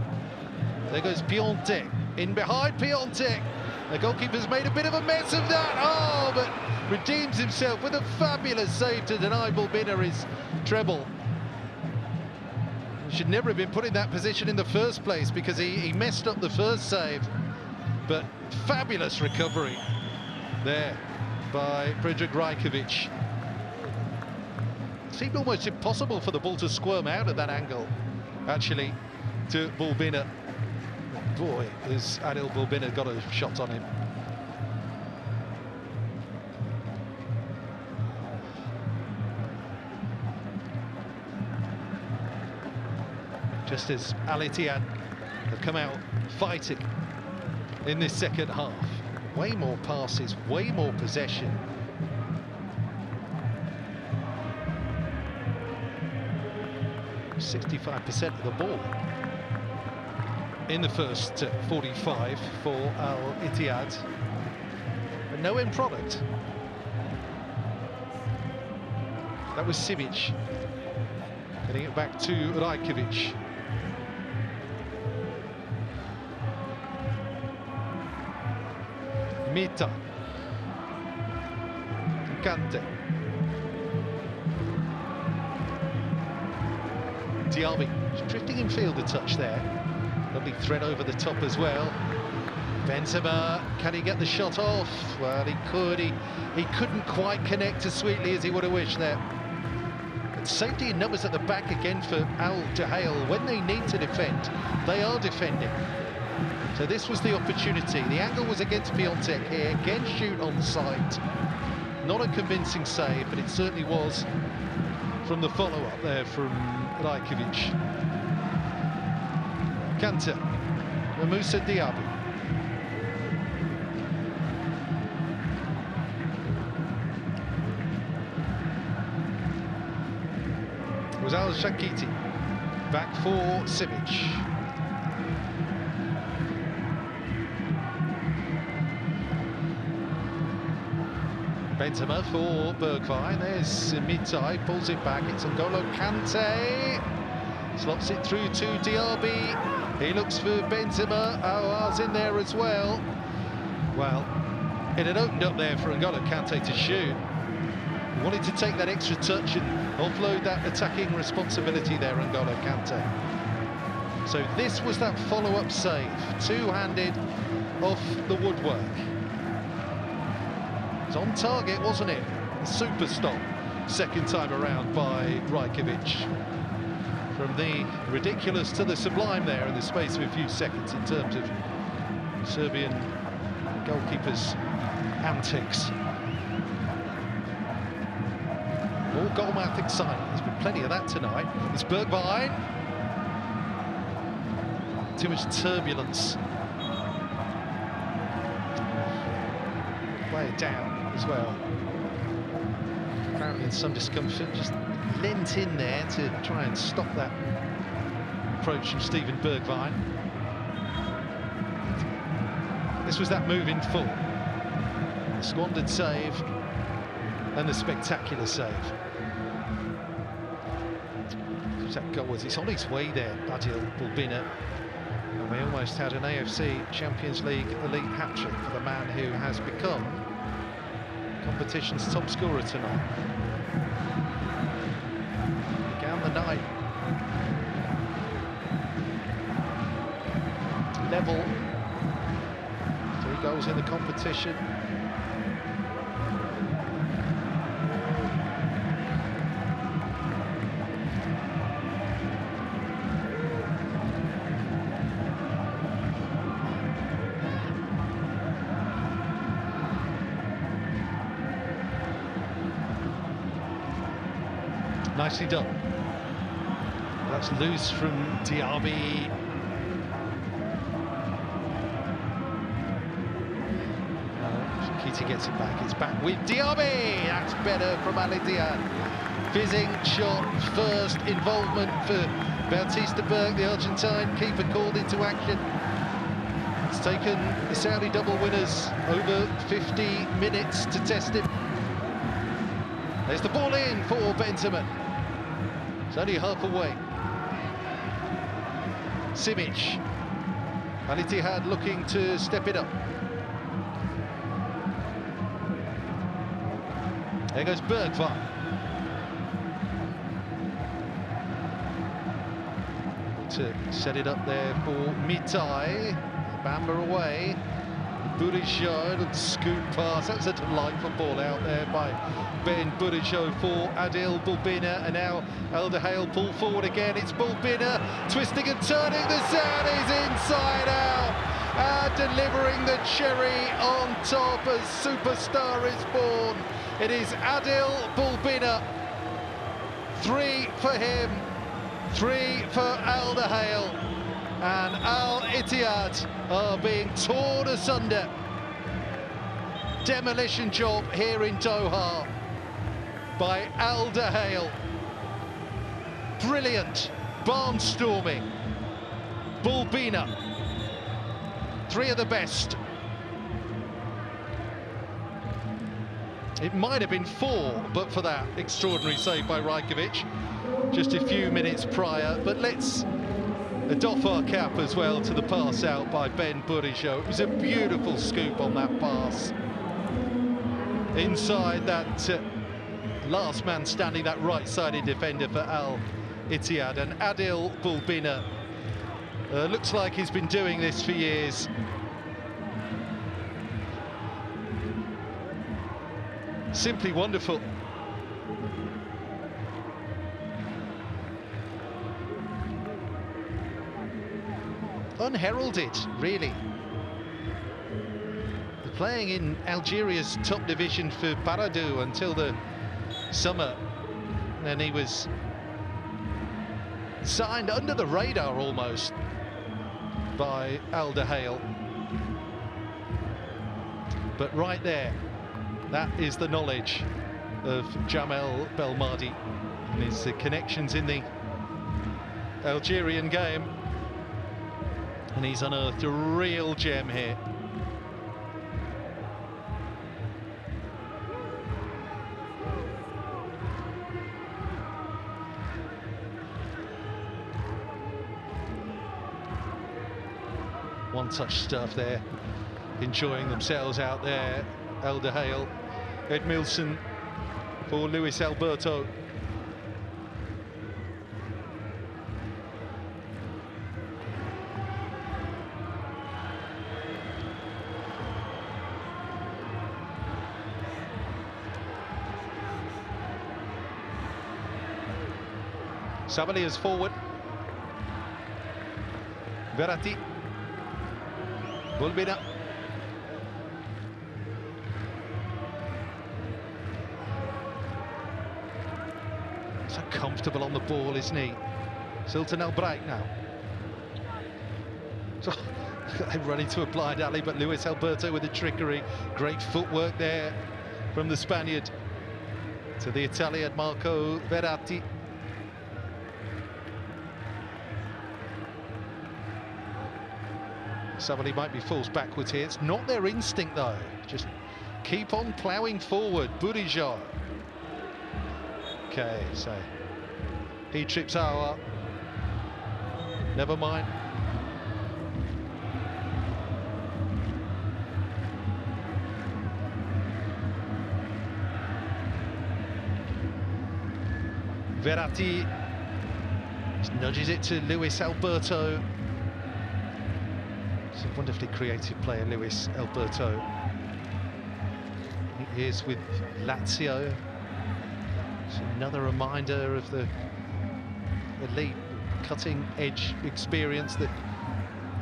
There goes Piontek, in behind Piontek. The goalkeeper's made a bit of a mess of that. Oh, but redeems himself with a fabulous save to deny Bulbina his treble. He should never have been put in that position in the first place because he messed up the first save. But fabulous recovery there by Predrag Rajkovic. It seemed almost impossible for the ball to squirm out at that angle, actually, to Bulbina. Boy, has Adil Bulbina got a shot on him. Just as Al Ittihad have come out fighting in this second half. Way more passes, way more possession. .65% of the ball in the first 45 for Al Ittihad, but no end product. That was Simic getting it back to Rajkovic. Mita, Kante, Diaby, drifting in field a touch there. Lovely thread over the top as well. Benzema, can he get the shot off? Well, he could. He couldn't quite connect as sweetly as he would have wished there. But safety in numbers at the back again for Al Duhail. When they need to defend, they are defending. So this was the opportunity. The angle was against Piontek here. Again, shoot on sight. Not a convincing save, but it certainly was from the follow-up there from Rajkovic. Kante, Moussa Diaby. It was Al Shakiti. Back for Simic. Benzema for Bergwijn. There's Mitai, pulls it back. It's N'Golo Kante. Slots it through to Diaby. He looks for Benzema. Aouar's in there as well. Well, it had opened up there for N'Golo Kante to shoot. He wanted to take that extra touch and offload that attacking responsibility there, N'Golo Kante. So this was that follow-up save, two-handed off the woodwork. It was on target, wasn't it? Super stop, second time around by Rajkovic. From the ridiculous to the sublime there in the space of a few seconds in terms of Serbian goalkeepers' antics. More goal-mouth excitement. There's been plenty of that tonight. It's Bergwijn. Too much turbulence. Play it down as well. Apparently in some discomfort, just lent in there to try and stop that approach from Steven Bergwijn. This was that move in full. The squandered save and the spectacular save. That goal was, it's on its way there, Adil Bulbina. And we almost had an AFC Champions League Elite hat-trick for the man who has become competition's top scorer tonight. Began the night level, 3 goals in the competition. Nicely done. That's loose from Diaby. Keita gets it back. It's back with Diaby. That's better from Al Ittihad. Fizzing shot, first involvement for Bautista Berg, the Argentine keeper called into action. It's taken the Saudi double winners over 50 minutes to test him. There's the ball in for Benzema. It's only half away. Simic. Al Ittihad looking to step it up. There goes Bergwijn. To set it up there for Mitai. Bamba away. Burijo, and scoop pass. That's a delightful ball out there by Ben Burijo for Adil Bulbina, and now Al Duhail pull forward again. It's Bulbina twisting and turning. The sound is inside out, and delivering the cherry on top. A superstar is born. It is Adil Bulbina. 3 for him, 3 for Al Duhail. And Al Ittihad are being torn asunder. Demolition job here in Doha by Al Duhail. Brilliant, barnstorming. Bulbina, 3 of the best. It might have been 4, but for that extraordinary save by Rajkovic just a few minutes prior. But let's doff our cap as well to the pass out by Ben Burijo. It was a beautiful scoop on that pass. Inside that last man standing, that right-sided defender for Al Ittihad. And Adil Bulbina looks like he's been doing this for years. Simply wonderful. Unheralded, really. Playing in Algeria's top division for Baradou until the summer, and he was signed under the radar almost by Al Duhail. But right there, that is the knowledge of Jamel Belmadi and his connections in the Algerian game. And he's unearthed a real gem here. One-touch stuff there, enjoying themselves out there. Al Duhail, Edmilson for Luis Alberto. Sabali is forward. Verratti. Bulbina. So comfortable on the ball, isn't he? Sultan El Bright now. So, running to a blind alley, but Luis Alberto with the trickery. Great footwork there from the Spaniard to the Italian Marco Verratti. Somebody might be falls backwards here. It's not their instinct though. Just keep on ploughing forward. Burijo. Okay, so he trips out. Never mind. Verratti just nudges it to Luis Alberto. He's a wonderfully creative player, Luis Alberto. He is with Lazio. It's another reminder of the elite cutting-edge experience that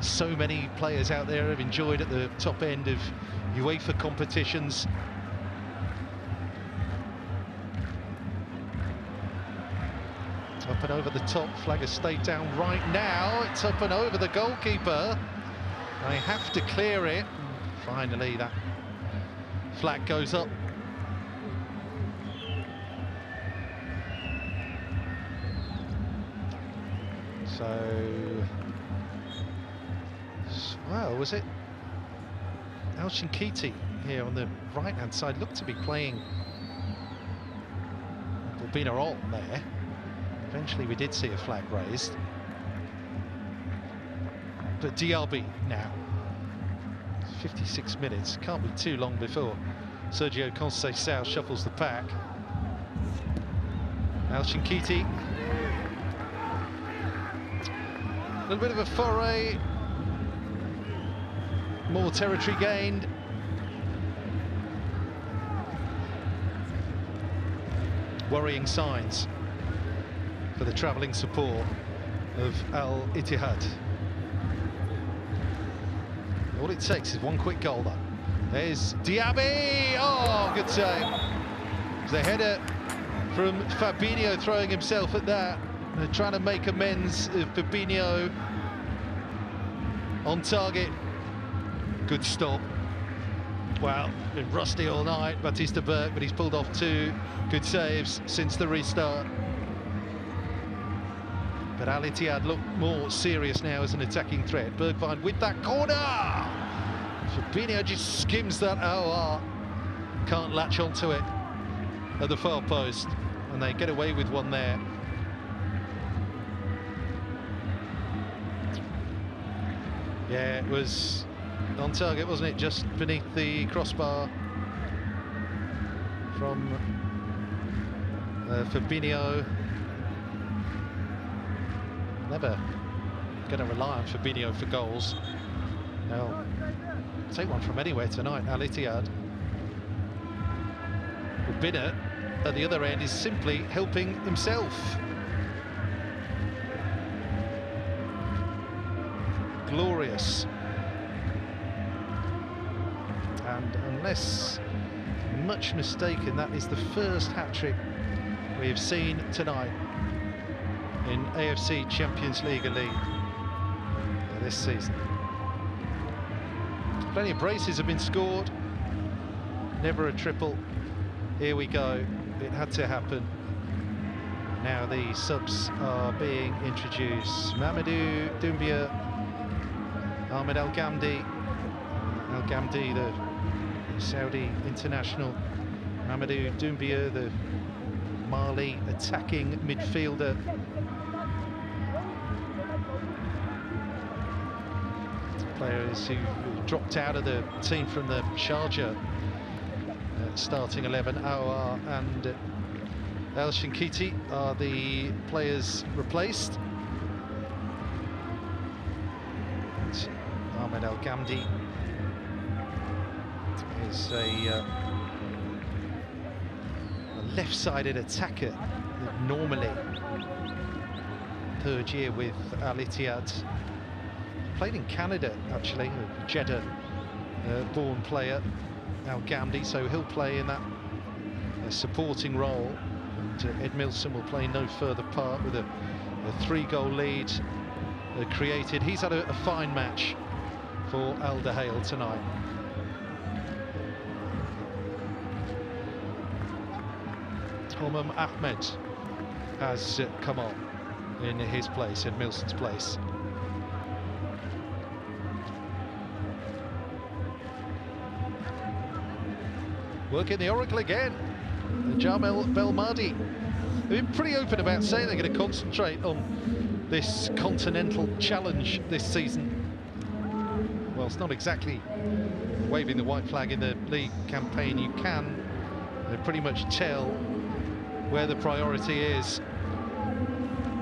so many players out there have enjoyed at the top end of UEFA competitions. Up and over the top, flag has stayed down right now. It's up and over the goalkeeper. They have to clear it. Finally, that flag goes up. So, well, was it Al Shinkiti here on the right-hand side? Looked to be playing Bulbina on there. Eventually, we did see a flag raised. But Diaby now. 56 minutes. Can't be too long before Sergio Conceição shuffles the pack. Al Shinkiti. A little bit of a foray. More territory gained. Worrying signs for the travelling support of Al Ittihad. All it takes is one quick goal, though. There's Diaby! Oh, good save. It's a header from Fabinho throwing himself at that. They're trying to make amends. Fabinho on target. Good stop. Well, been rusty all night, Batista Berg, but he's pulled off two good saves since the restart. But Al Ittihad look more serious now as an attacking threat. Bergwijn with that corner! Fabinho just skims that. Can't latch onto it at the far post, and they get away with one there. Yeah, it was on target, wasn't it? Just beneath the crossbar from Fabinho. Never going to rely on Fabinho for goals. They'll take one from anywhere tonight, Al Ittihad. Bulbina at the other end is simply helping himself. Glorious. And unless much mistaken, that is the first hat-trick we have seen tonight in AFC Champions League Elite this season. Plenty of braces have been scored. Never a triple. Here we go. It had to happen. Now the subs are being introduced. Mamadou Doumbia, Ahmed El Ghamdi. El Ghamdi, the Saudi international. Mamadou Doumbia, the Mali attacking midfielder. Players who dropped out of the team from the Sharjah starting 11. Aouar and El Shinkiti are the players replaced. And Ahmed El Ghamdi is a left-sided attacker that normally third year with Al Ittihad. Played in Canada, actually, a Jeddah-born player, Al Gamdi, so he'll play in that supporting role. And Ed Milson will play no further part with a 3-goal lead created. He's had a fine match for Al Duhail tonight. Homam Ahmed has come on in his place, in Milson's place. Working the Oracle again, Jamel Belmadi. They've been pretty open about saying they're going to concentrate on this continental challenge this season. Well, it's not exactly waving the white flag in the league campaign. You can pretty much tell where the priority is.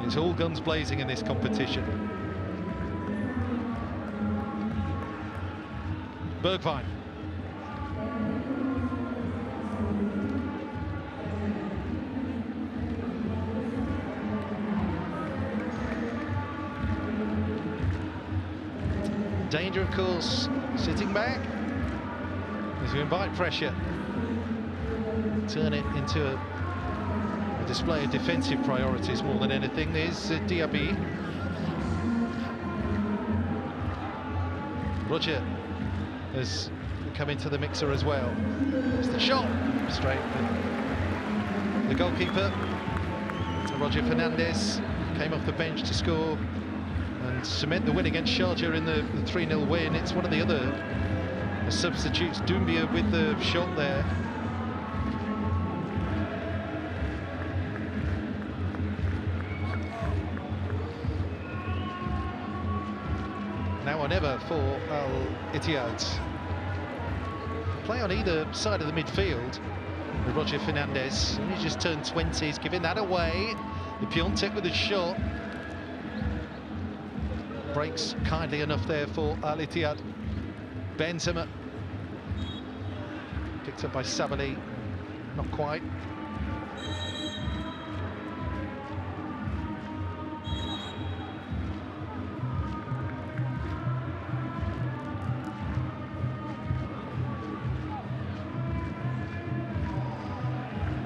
It's all guns blazing in this competition. Bergwijn. Danger, of course, sitting back as you invite pressure. Turn it into a display of defensive priorities more than anything. There's Diaby. Roger has come into the mixer as well. It's the shot straight. The goalkeeper, Roger Fernandez, came off the bench to score and cement the win against Sharjah in the 3-0 win. It's one of the other substitutes, Doumbia, with the shot there. Now or never for Al Ittihad. Play on either side of the midfield with Roger Fernandez. He just turned 20, he's giving that away. The Piontek with a shot. Breaks kindly enough there for Al Ittihad. Benzema. Picked up by Sabali. Not quite.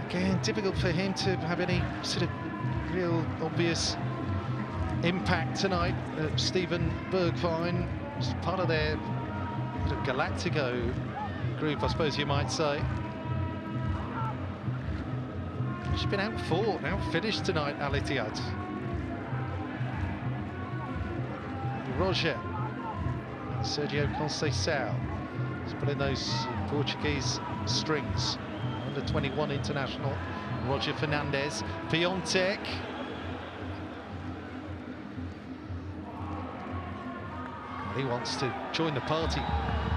Again, difficult for him to have any sort of real obvious impact tonight. Steven Bergwijn is part of their sort of Galactico group, I suppose you might say. She's been outfought, outfinished tonight, Al Ittihad. Roger, Sergio Conceição is pulling those Portuguese strings. Under 21 international, Roger Fernandez, Piontek. He wants to join the party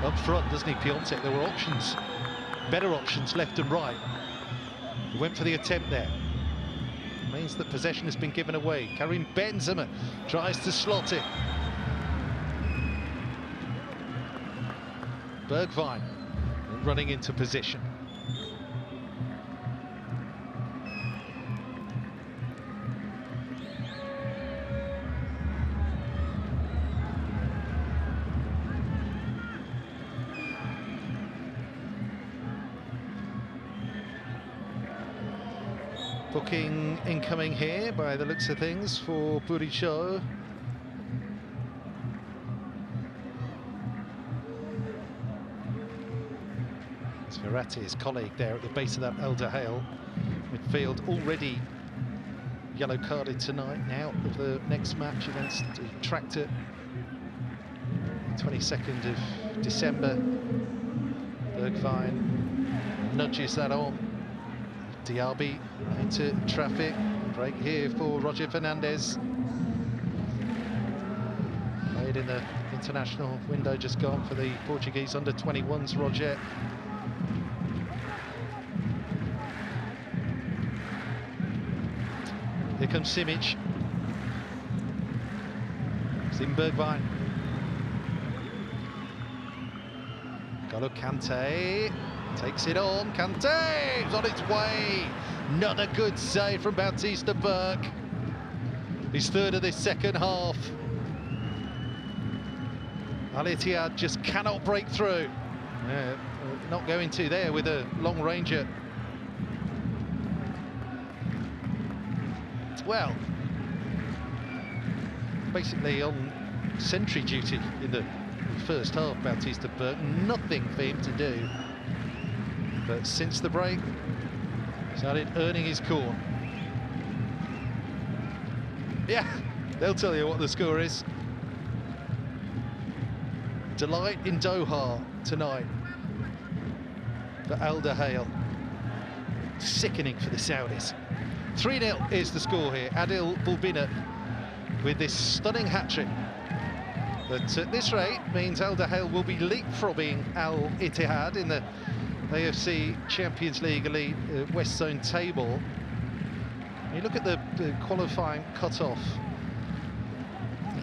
up front, doesn't he, Piontek? There were options, better options left and right. He went for the attempt there. It means that possession has been given away. Karim Benzema tries to slot it. Bergwijn running into position. Booking incoming here by the looks of things for Buricho. It's Verratti, his colleague, there at the base of that Al Duhail midfield, already yellow carded tonight. Now of the next match against Tractor, 22nd of December. Bergwijn nudges that on. Diaby into traffic. Break here for Roger Fernandez. Played in the international window just gone for the Portuguese under-21s, Roger. Here comes Simic. Sim Bergwijn. Golo Kante. Takes it on, Kante is on its way. Another good save from Bautista Berg. His third of this second half. Al Ittihad just cannot break through. Not going to there with a long ranger. Well, basically on sentry duty in the first half, Bautista Berg, nothing for him to do. But since the break, started earning his corn. Yeah, they'll tell you what the score is. Delight in Doha tonight for Al Duhail. Sickening for the Saudis. 3-0 is the score here. Adil Bulbina with this stunning hat-trick. But at this rate means Al Duhail will be leapfrogging Al Ittihad in the AFC Champions League Elite West Zone table. You look at the qualifying cut-off.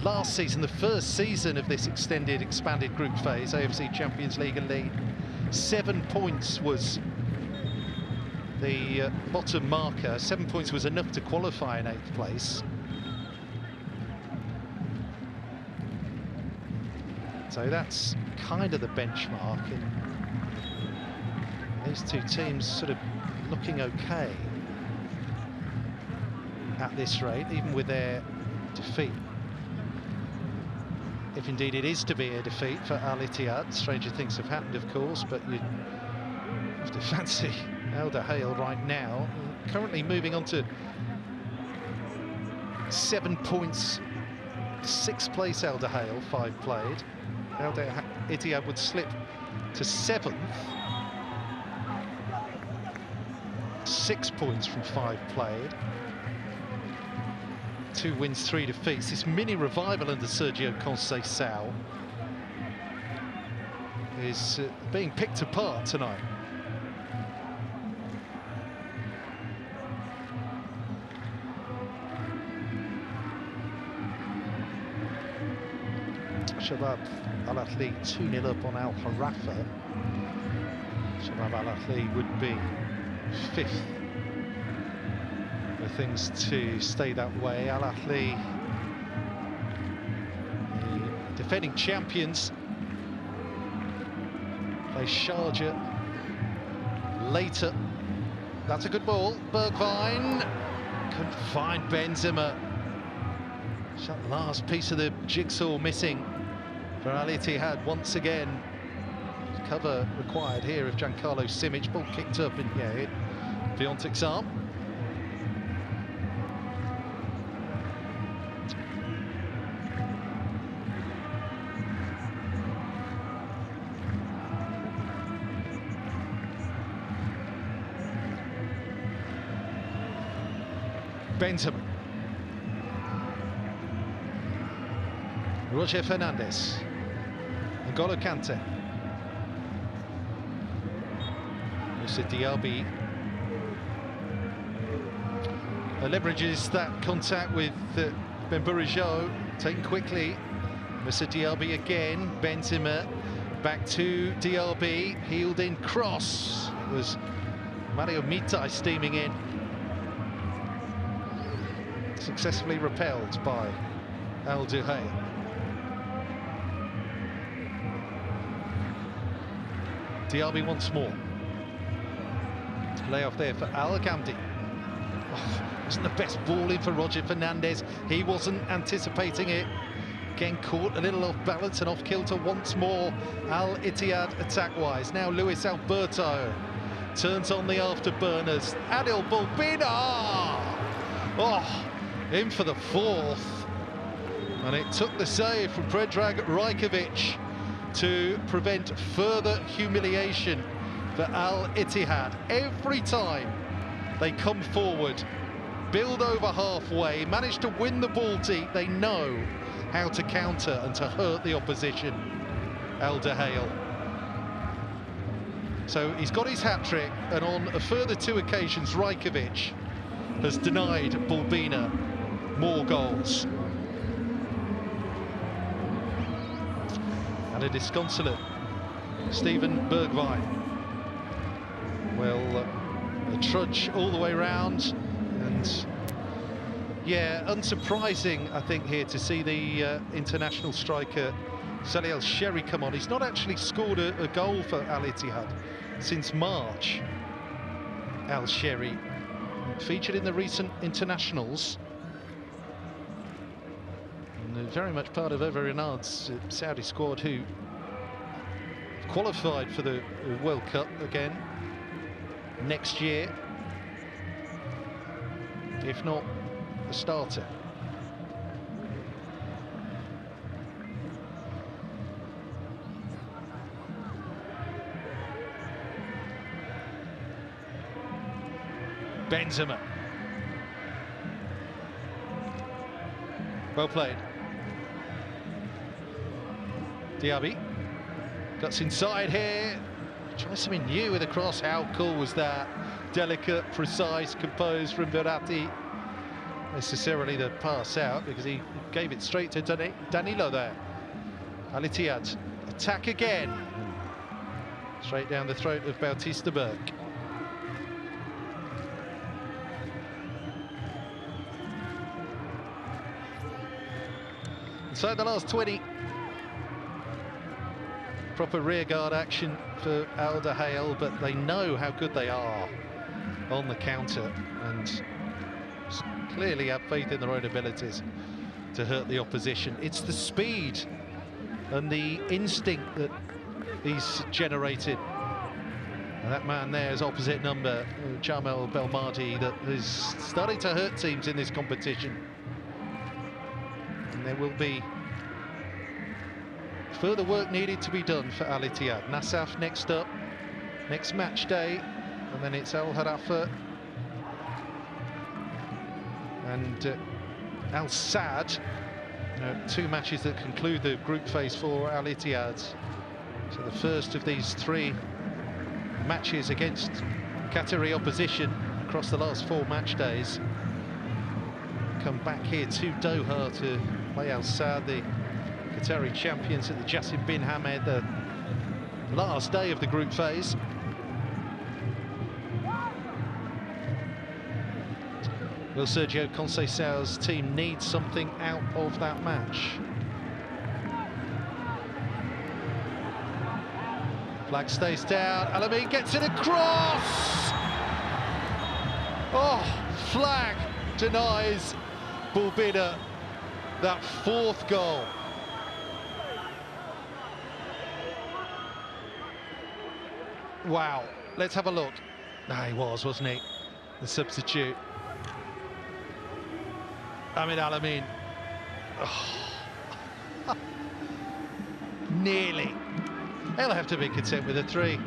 Last season, the first season of this extended, expanded group phase, AFC Champions League Elite, 7 points was the bottom marker. 7 points was enough to qualify in 8th place. So that's kind of the benchmark. And these two teams sort of looking okay at this rate, even with their defeat. If indeed it is to be a defeat for Al Ittihad. Stranger things have happened, of course, but you have to fancy Al Duhail right now. Currently moving on to 7 points, 6th place Al Duhail, 5 played. Al Ittihad would slip to 7th. 6 points from 5 played. 2 wins, 3 defeats. This mini revival under Sergio Conceição is being picked apart tonight. Shabab Al Ahly 2-0 up on Al Harafa. Shabab Al Ahly would be 5th. For things to stay that way. Al Ahly, the defending champions, play Sharjah later. That's a good ball. Bergwijn couldn't find Benzema. That last piece of the jigsaw missing for Al Ittihad once again. Cover required here of Giancarlo Simic. Ball kicked up and yeah, hit Piontek's arm. Benzema. Roger Fernandes. N'Golo Kante. Moussa Diaby leverages that contact with Ben Bourigeaud, taken quickly. Moussa Diaby again. Benzema back to Diaby. Heeled in cross. It was Mario Mitai steaming in. Successfully repelled by Al Duhail. Diaby once more. Layoff there for Al Ghamdi. Oh, wasn't the best ball in for Roger Fernandes. He wasn't anticipating it. Again caught a little off balance and off kilter once more. Al Ittihad attack-wise. Now Luis Alberto turns on the afterburners. Adil Bulbina! Oh! In for the 4th, and it took the save from Predrag Rajkovic to prevent further humiliation for Al Ittihad. Every time they come forward, build over halfway, manage to win the ball deep, they know how to counter and to hurt the opposition. Al Duhail. So he's got his hat-trick, and on a further 2 occasions, Rajkovic has denied Bulbina more goals. And a disconsolate Steven Bergwijn will trudge all the way round and Yeah, unsurprising, I think, here to see the international striker Salih Al-Sherry come on. He's not actually scored a goal for Al Ittihad since March. Al-Sherry featured in the recent internationals. And very much part of Ever Renard's Saudi squad, who qualified for the World Cup again next year, if not the starter. Benzema. Well played. Diaby cuts inside here. Tries something new with a cross. How cool was that? Delicate, precise, composed from Verratti. Necessarily the pass out because he gave it straight to Danilo there. Al Ittihad attack again. Straight down the throat of Bautista Berg. So the last 20. Proper rearguard action for Al Duhail, but they know how good they are on the counter and clearly have faith in their own abilities to hurt the opposition. It's the speed and the instinct that he's generated. And that man there is opposite number, Jamel Belmadi, that is starting to hurt teams in this competition. And there will be further work needed to be done for Al Ittihad. Nassaf next up, next match day, and then it's Al Harafa and Al Saad. Two matches that conclude the group phase for Al Ittihad. So the first of these three matches against Qatari opposition across the last 4 match days. Come back here to Doha to play Al Saad, the Qatari champions, at the Jassim bin Hamed, the last day of the group phase. Will Sergio Conceição's team need something out of that match? Flag stays down, Al-Amin gets it across! Oh, flag denies Bulbina that 4th goal. Wow, let's have a look. He was, wasn't he? The substitute. Ahmed Al-Amin. Oh. Nearly. He'll have to be content with a 3.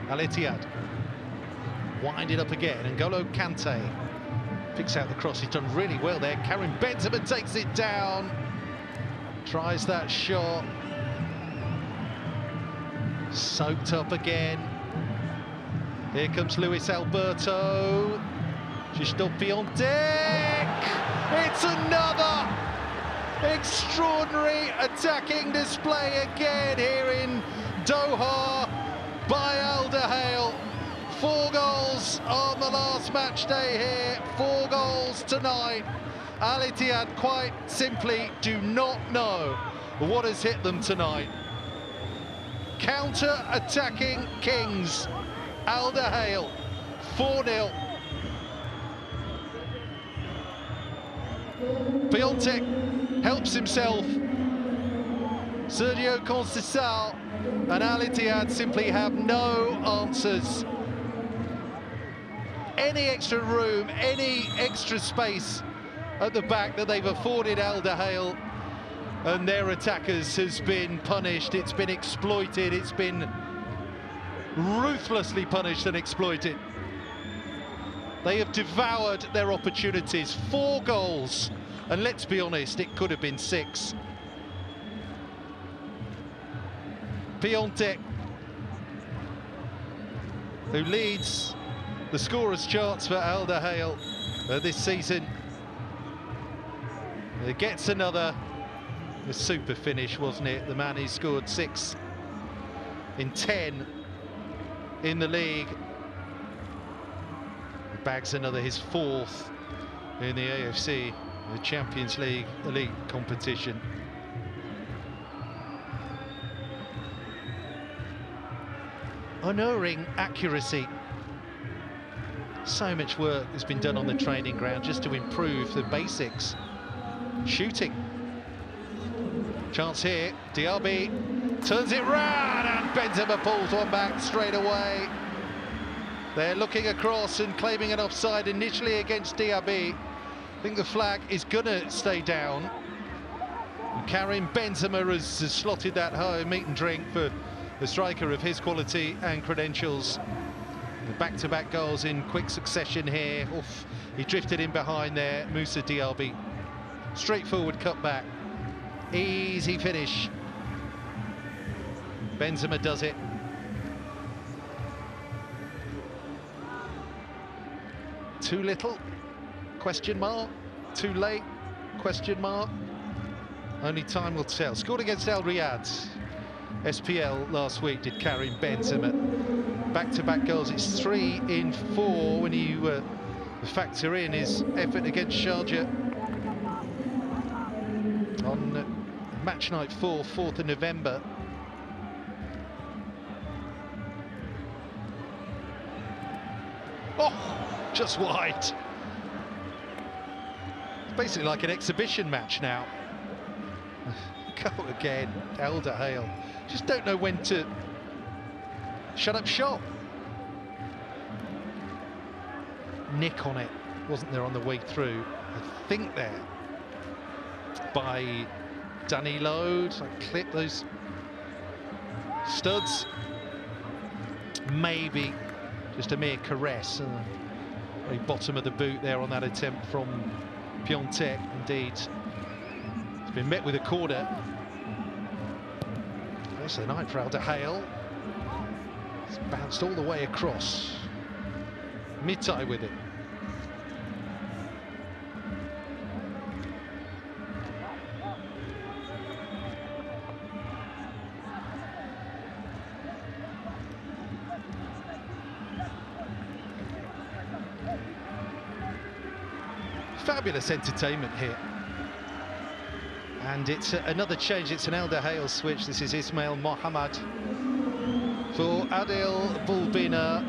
Al Ittihad wind it up again, and N'Golo Kante picks out the cross. He's done really well there. Karim Benzema takes it down, tries that shot, soaked up again. Here comes Luis Alberto. Christophe Piatek. It's another extraordinary attacking display again here in Doha by Al Duhail. 4 goals on the last match day here, 4 goals tonight. Al Ittihad quite simply do not know what has hit them tonight. Counter-attacking kings, Al Duhail, 4-0. Piatek helps himself. Sergio Conceição and Al Ittihad simply have no answers. Any extra room, any extra space at the back that they've afforded Al Duhail and their attackers has been punished. It's been exploited. It's been ruthlessly punished and exploited. They have devoured their opportunities. 4 goals, and let's be honest, it could have been 6. Piatek, who leads the scorers charts for Al Duhail this season, gets another. A super finish, wasn't it? The man who scored 6 in 10 in the league. He bags another, his 4th in the AFC, the Champions League Elite competition. Unerring accuracy. So much work has been done on the training ground just to improve the basics. Shooting. Chance here. Diaby turns it round and Benzema pulls one back straight away. They're looking across and claiming an offside initially against Diaby. I think the flag is gonna stay down. And Karim Benzema has slotted that home, meat and drink for the striker of his quality and credentials. The back-to-back goals in quick succession here. Oof, he drifted in behind there, Moussa Diaby. Straightforward cutback. Easy finish. Benzema does it. Too little? Question mark. Too late? Question mark. Only time will tell. Scored against Al Ittihad. SPL last week did Karim Benzema. Back-to-back goals. It's 3 in 4 when you factor in his effort against Sharjah on match night 4, 4th of November. Oh, just wide. It's basically like an exhibition match now. Go again, Al Duhail. Just don't know when to shut up shop. Nick on it, wasn't there on the way through? I think there by Danilo. So clip those studs. Maybe just a mere caress. Very bottom of the boot there on that attempt from Piontek. Indeed, it's been met with a corner. First of the night for Al Duhail. It's bounced all the way across. Mitai with it. Fabulous entertainment here. And it's another change. It's an Al Duhail switch. This is Ismail Mohammed for Adil Bulbina.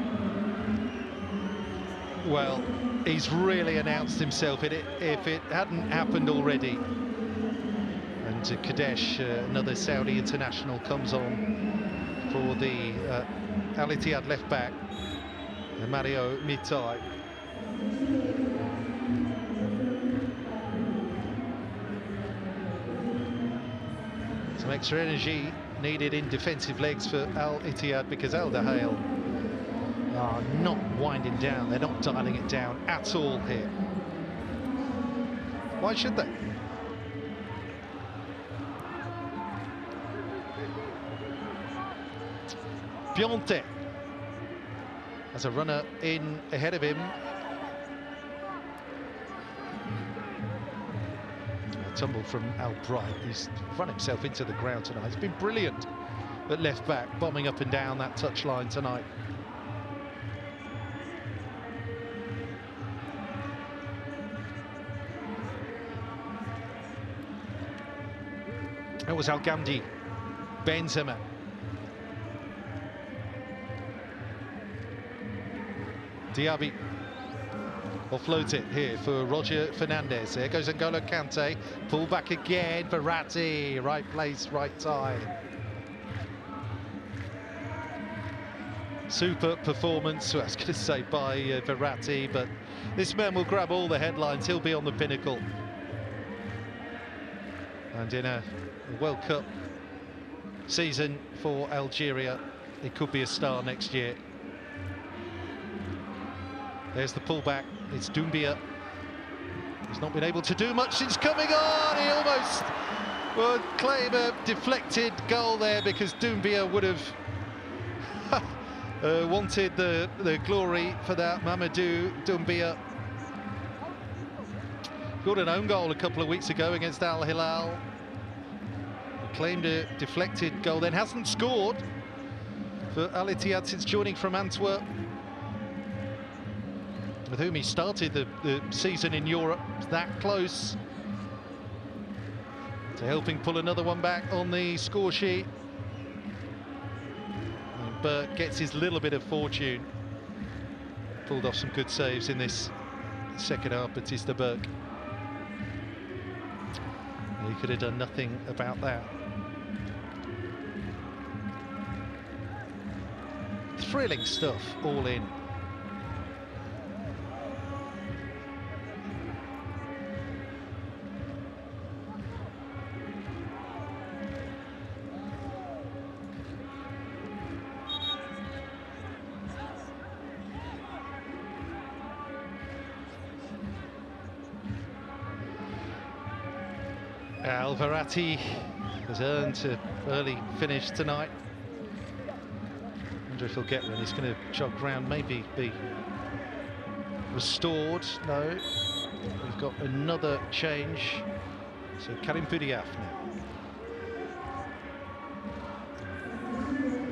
Well, he's really announced himself if it hadn't happened already. And Kadesh, another Saudi international, comes on for the Al Ittihad left back, Mario Mitai. Some extra energy needed in defensive legs for Al Ittihad because Al Duhail are not winding down. They're not dialing it down at all here. Why should they? Piontek has a runner in ahead of him. Tumble from Al Bright. He's run himself into the ground tonight. He's been brilliant at left back, bombing up and down that touchline tonight. It was Al Ghamdi. Benzema. Diaby offloads it here for Roger Fernandez. There goes N'Golo Kante. Pull back again. Verratti. Right place, right time. Super performance, I was going to say, by Verratti, but this man will grab all the headlines. He'll be on the pinnacle. And in a World Cup season for Algeria, he could be a star next year. There's the pullback. It's Doumbia. He's not been able to do much since coming on. He almost would claim a deflected goal there because Doumbia would have wanted the glory for that. Mamadou Doumbia scored an own goal a couple of weeks ago against Al Hilal. Claimed a deflected goal, then hasn't scored for Al Ittihad since joining from Antwerp, with whom he started the season in Europe. That close to helping pull another one back on the score sheet. And Burke gets his little bit of fortune. Pulled off some good saves in this second half, Batista Burke. He could have done nothing about that. Thrilling stuff, all in. Alvarati has earned an early finish tonight. Wonder if he'll get one. He's going to jog round, maybe be restored. No, we've got another change. So Karim Budiaf now.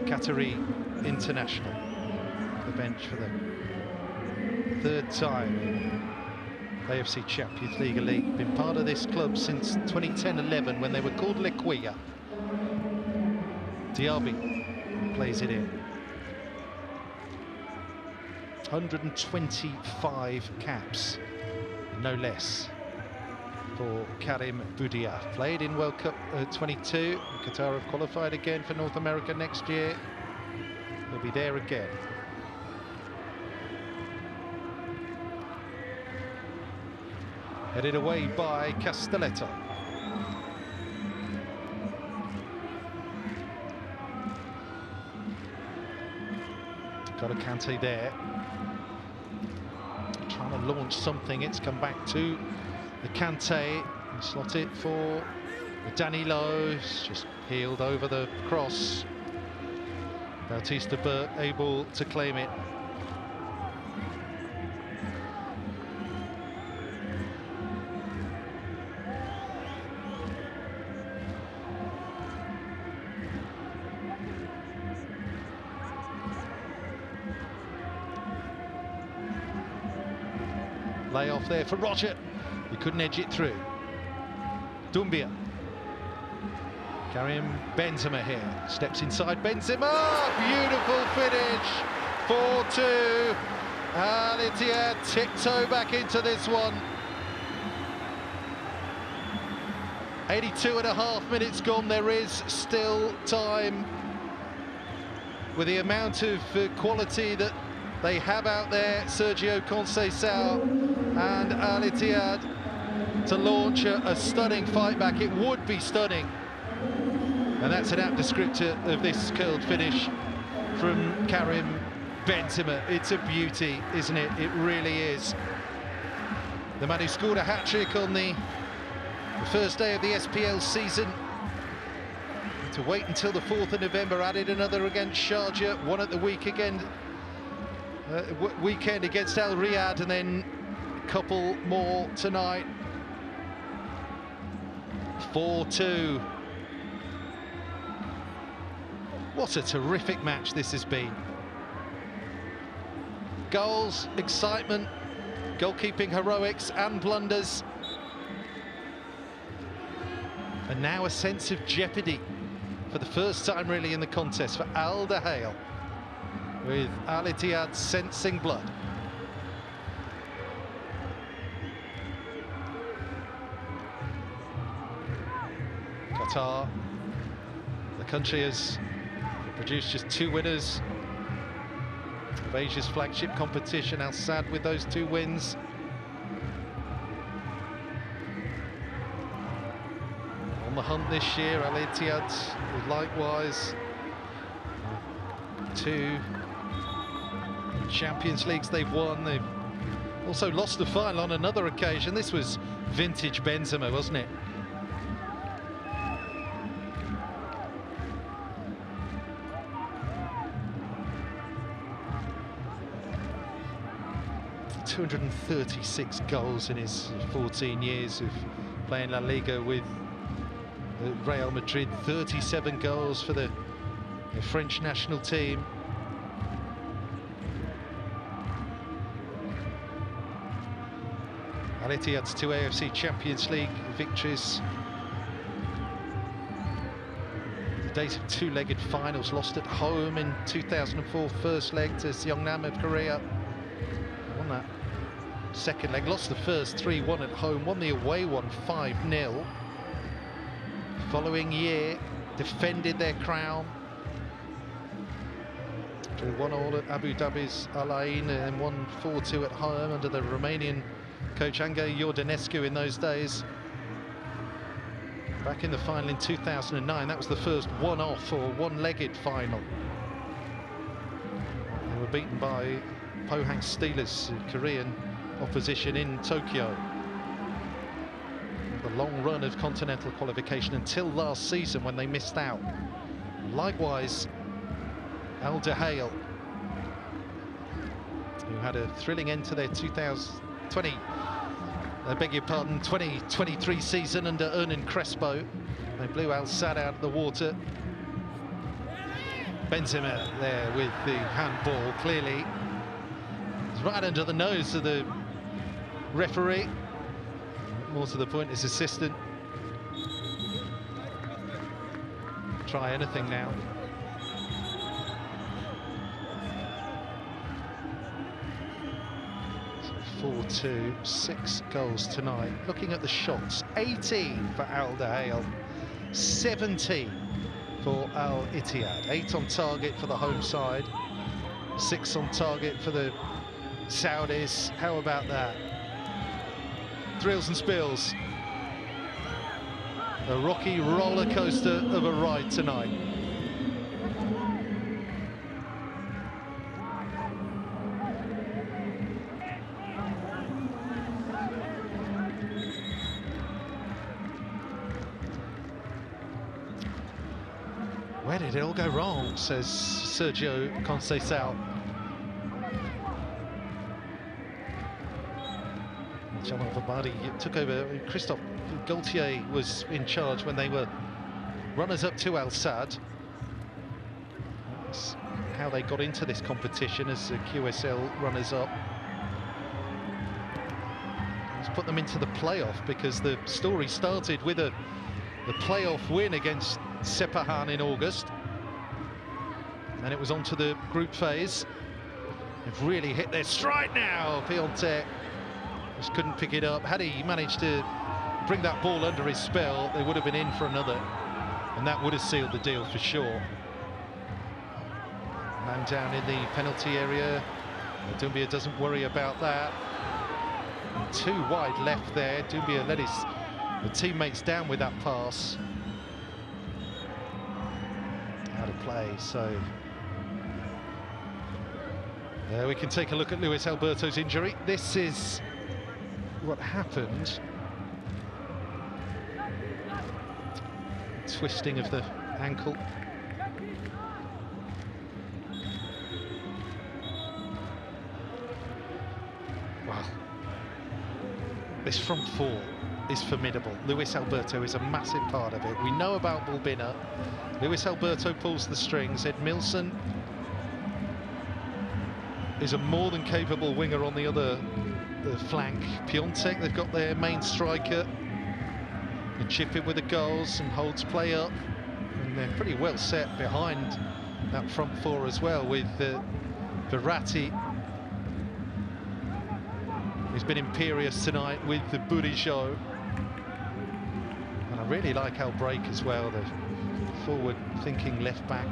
Qatari international. The bench for the third time in AFC Champions League Elite. Been part of this club since 2010-11 when they were called Lequia. Diaby plays it in. 125 caps, no less, for Karim Budiaf. Played in World Cup 22. Qatar have qualified again for North America next year. He'll be there again. Headed away by Castelletto. Got a Kante there. Trying to launch something. It's come back to the Kante. And slot it for Danilo. It's just healed over the cross. Batista Burke able to claim it. Lay off there for Roger. He couldn't edge it through. Doumbia. Karim Benzema here. Steps inside Benzema. Beautiful finish. 4-2. Al Ittihad tiptoe back into this one. 82.5 minutes gone. There is still time. With the amount of quality that they have out there, Sergio Conceição and Al Ittihad, to launch a stunning fight back. It would be stunning. And that's an apt descriptor of this curled finish from Karim Benzema. It's a beauty, isn't it? It really is. The man who scored a hat-trick on the first day of the SPL season. To wait until the 4th of November, added another against Sharjah, one at the weekend against Al Riyadh, and then a couple more tonight. 4-2. What a terrific match this has been. Goals, excitement, goalkeeping heroics and blunders. And now a sense of jeopardy for the first time really in the contest for Al Duhail, with Al Ittihad sensing blood. Qatar, the country has produced just 2 winners of Asia's flagship competition. Al Sadd with those 2 wins. On the hunt this year, Al Ittihad likewise. 2 Champions Leagues they've won. They've also lost the final on another occasion. This was vintage Benzema, wasn't it? ...236 goals in his 14 years of playing La Liga with Real Madrid. 37 goals for the the French national team. Al Ittihad's 2 AFC Champions League victories. The days of two-legged finals, lost at home in 2004, first leg to Seongnam of Korea. Won that second leg, lost the first 3-1 at home, won the away one 5-0. Following year, defended their crown. Drew 1-1 at Abu Dhabi's Al Ain and won 4-2 at home under the Romanian coach Ange Iordanescu in those days. Back in the final in 2009, that was the first one-off or one-legged final. They were beaten by Pohang Steelers, Korean opposition in Tokyo. The long run of continental qualification until last season when they missed out. Likewise, Al Duhail, who had a thrilling end to their 2023 season under Hernan Crespo. They blew Al Sadd out of the water. Benzema there with the handball, clearly. It's right under the nose of the referee. More to the point, his assistant. Try anything now. 4-2, 6 goals tonight. Looking at the shots, 18 for Al Duhail, 17 for Al Ittihad. 8 on target for the home side, 6 on target for the Saudis. How about that? Thrills and spills. A rocky roller coaster of a ride tonight. Where did it all go wrong, says Sergio Conceição. Jean Vabadi took over. Christophe Gaultier was in charge when they were runners-up to Al Sadd. That's how they got into this competition as the QSL runners-up. Let's put them into the playoff, because the story started with the playoff win against Sepahan in August. And it was on to the group phase. They've really hit their stride now. Piontek just couldn't pick it up. Had he managed to bring that ball under his spell, they would have been in for another, and that would have sealed the deal for sure. Man down in the penalty area. Doumbia doesn't worry about that. And too wide left there. Doumbia let the teammates down with that pass. Out of play, so we can take a look at Luis Alberto's injury. This is what happened. Twisting of the ankle. Wow. This front four is formidable. Luis Alberto is a massive part of it. We know about Bulbina. Luis Alberto pulls the strings. Edmilson is a more than capable winger on the other flank. Piontek, they've got their main striker. Can chip it with the goals and holds play up. And they're pretty well set behind that front four as well, with Verratti, who's been imperious tonight, with the Bourigeaud. And I really like Al Break as well, the forward-thinking left-back.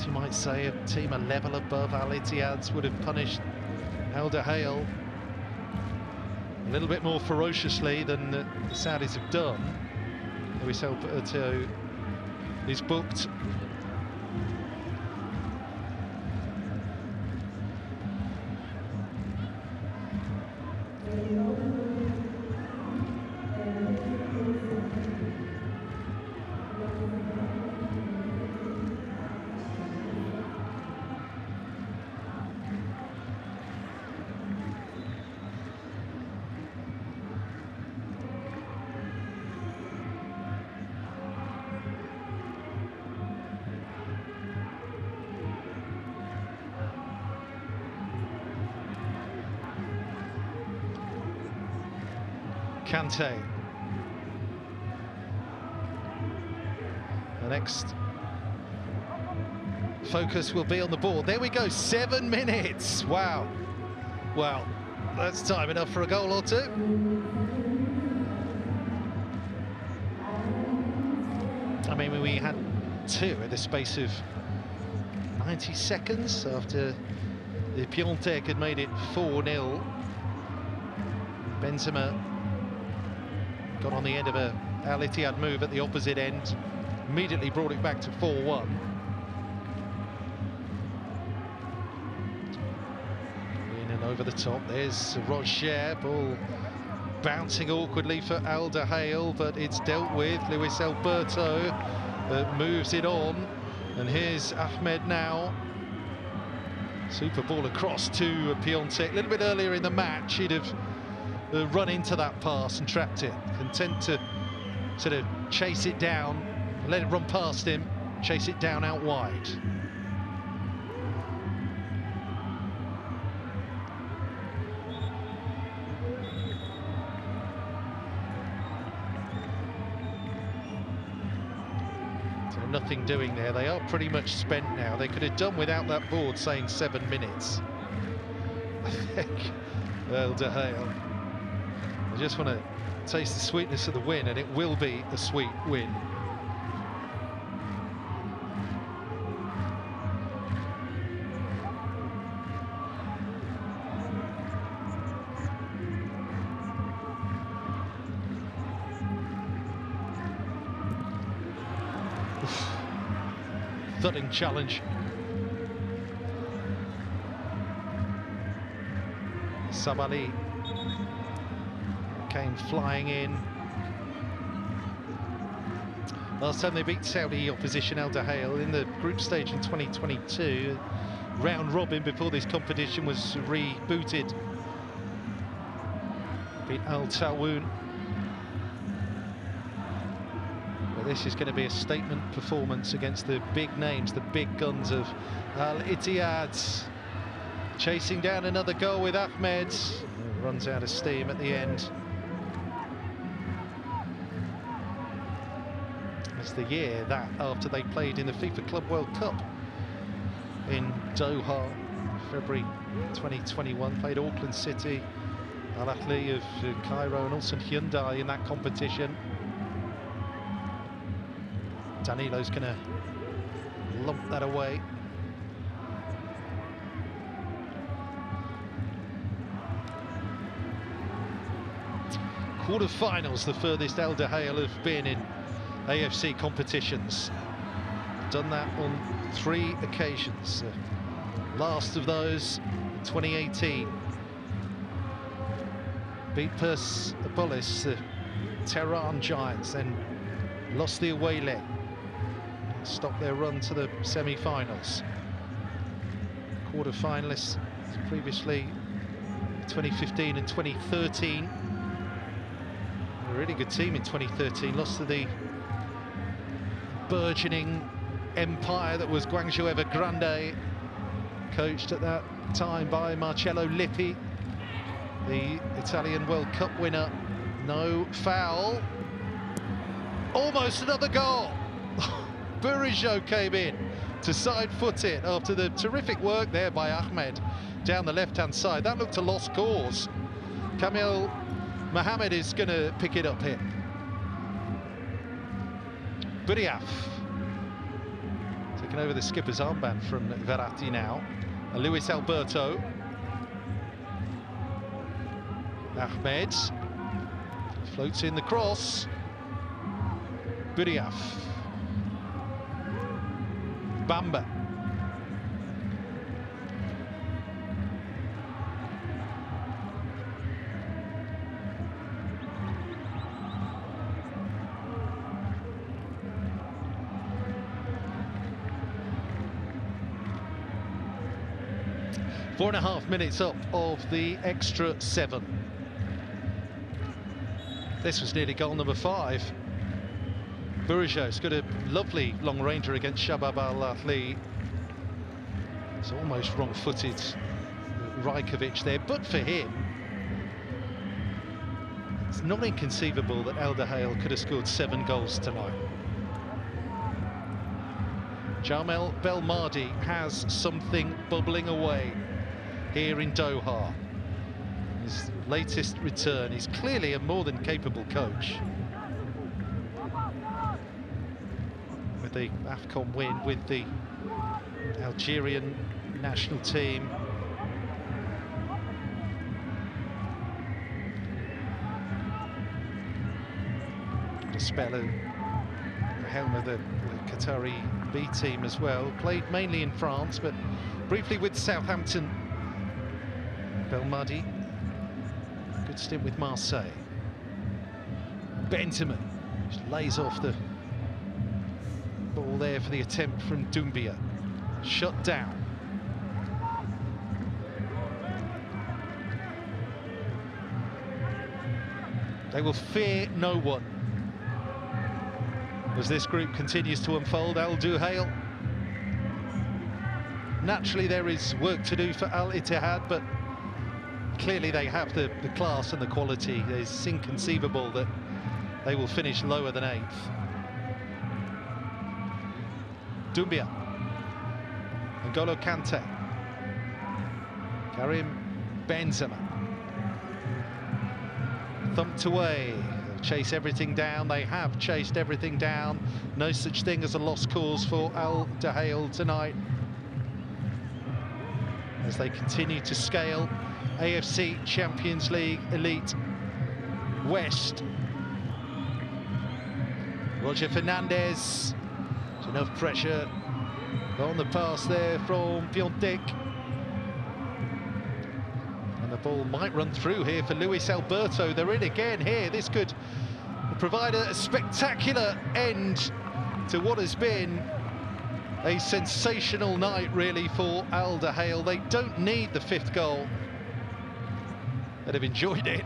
You might say a team a level above Al Ittihad's would have punished Al Duhail a little bit more ferociously than the Saudis have done. Luis Alberto is booked. Kante. The next focus will be on the ball. There we go, 7 minutes. Wow. Well, that's time enough for a goal or two. I mean, we had two in the space of 90 seconds after the Piontek had made it 4-0. Benzema got on the end of a Al Ittihad move at the opposite end, immediately brought it back to 4-1. In and over the top, there's Roger, ball bouncing awkwardly for Al Duhail, but it's dealt with. Luis Alberto moves it on, and here's Ahmed now. Super ball across to Piontek. A little bit earlier in the match, he'd have run into that pass and trapped it. Content to sort of chase it down, let it run past him, chase it down out wide. So nothing doing there. They are pretty much spent now. They could have done without that board saying 7 minutes. I think Al Duhail. I just want to taste the sweetness of the win, and it will be a sweet win. Thudding challenge. Sabali came flying in. Last time they beat Saudi opposition Al Duhail in the group stage in 2022, round robin before this competition was rebooted. Beat Al Tawoun. But this is going to be a statement performance against the big names, the big guns of Al Ittihad. Chasing down another goal with Ahmed. Runs out of steam at the end. It's the year that after they played in the FIFA Club World Cup in Doha, February 2021, played Auckland City, Al Ahly of Cairo, and also Hyundai in that competition. Danilo's going to lump that away. Quarter-finals, the furthest Al Duhail have been in AFC competitions. Done that on 3 occasions. Last of those in 2018. Beat Persepolis, the Tehran Giants, then lost the away leg. Stopped their run to the semi-finals. Quarter-finalists previously 2015 and 2013. A really good team in 2013, lost to the burgeoning empire that was Guangzhou Evergrande, coached at that time by Marcello Lippi, the Italian World Cup winner. No foul. Almost another goal. Burejo came in to side-foot it after the terrific work there by Ahmed down the left-hand side. That looked a lost cause. Kamil Mohamed is going to pick it up here. Buriaf taking over the skipper's armband from Verratti now. Luis Alberto. Ahmed floats in the cross. Buriaf. Bamba. Four and a half minutes up of the extra 7. This was nearly goal number 5. Burejo's got a lovely long ranger against Shabab Al Ahly. It's almost wrong-footed Rajkovic there, but for him, It's not inconceivable that Al Duhail could have scored 7 goals tonight. Jamel Belmadi has something bubbling away here in Doha. His latest return. He's clearly a more than capable coach. With the AFCON win, with the Algerian national team. A spell at the helm of the Qatari B team as well. Played mainly in France, but briefly with Southampton. Belmadi, good stint with Marseille. Benzema just lays off the ball there for the attempt from Doumbia. Shut down. They will fear no one as this group continues to unfold. Al Duhail. Naturally there is work to do for Al Ittihad, but clearly they have the class and the quality. It's inconceivable that they will finish lower than 8th. Doumbia. N'Golo Kante. Karim Benzema. Thumped away. They'll chase everything down. They have chased everything down. No such thing as a lost cause for Al Duhail tonight, as they continue to scale AFC Champions League Elite West. Roger Fernandez. There's enough pressure on the pass there from Piontek. And the ball might run through here for Luis Alberto. They're in again here. This could provide a spectacular end to what has been a sensational night, really, for Al Duhail. They don't need the 5th goal. They'd have enjoyed it.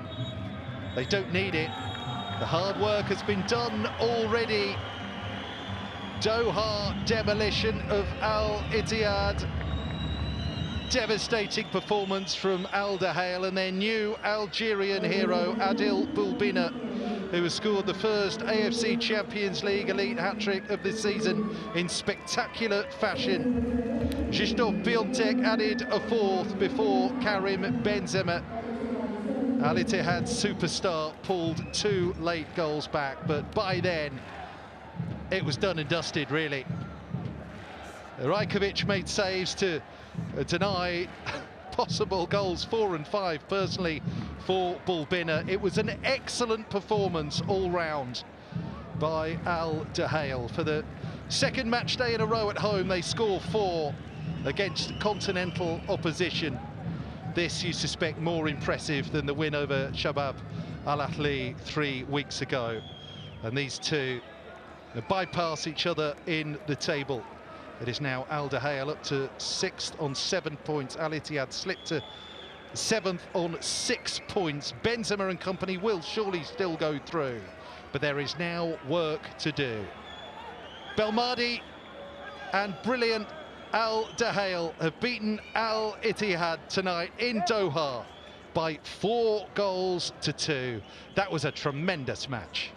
They don't need it. The hard work has been done already. Doha demolition of Al Ittihad. Devastating performance from Al Duhail and their new Algerian hero, Adil Boulbina, who has scored the first AFC Champions League Elite hat-trick of the season in spectacular fashion. Christophe Piontek added a 4th before Karim Benzema. Al Ittihad's superstar pulled 2 late goals back, but by then it was done and dusted, really. Rajkovic made saves to deny possible goals 4 and 5 personally for Boulbina. It was an excellent performance all round by Al Duhail. For the 2nd match day in a row at home, they score 4 against continental opposition. This, you suspect, more impressive than the win over Shabab Al Ahli 3 weeks ago. And these two bypass each other in the table. It is now Al Duhail up to 6th on 7 points. Al Ittihad slipped to 7th on 6 points. Benzema and company will surely still go through, but there is now work to do. Belmadi and brilliant Al Duhail have beaten Al Ittihad tonight in Doha by 4 goals to 2. That was a tremendous match.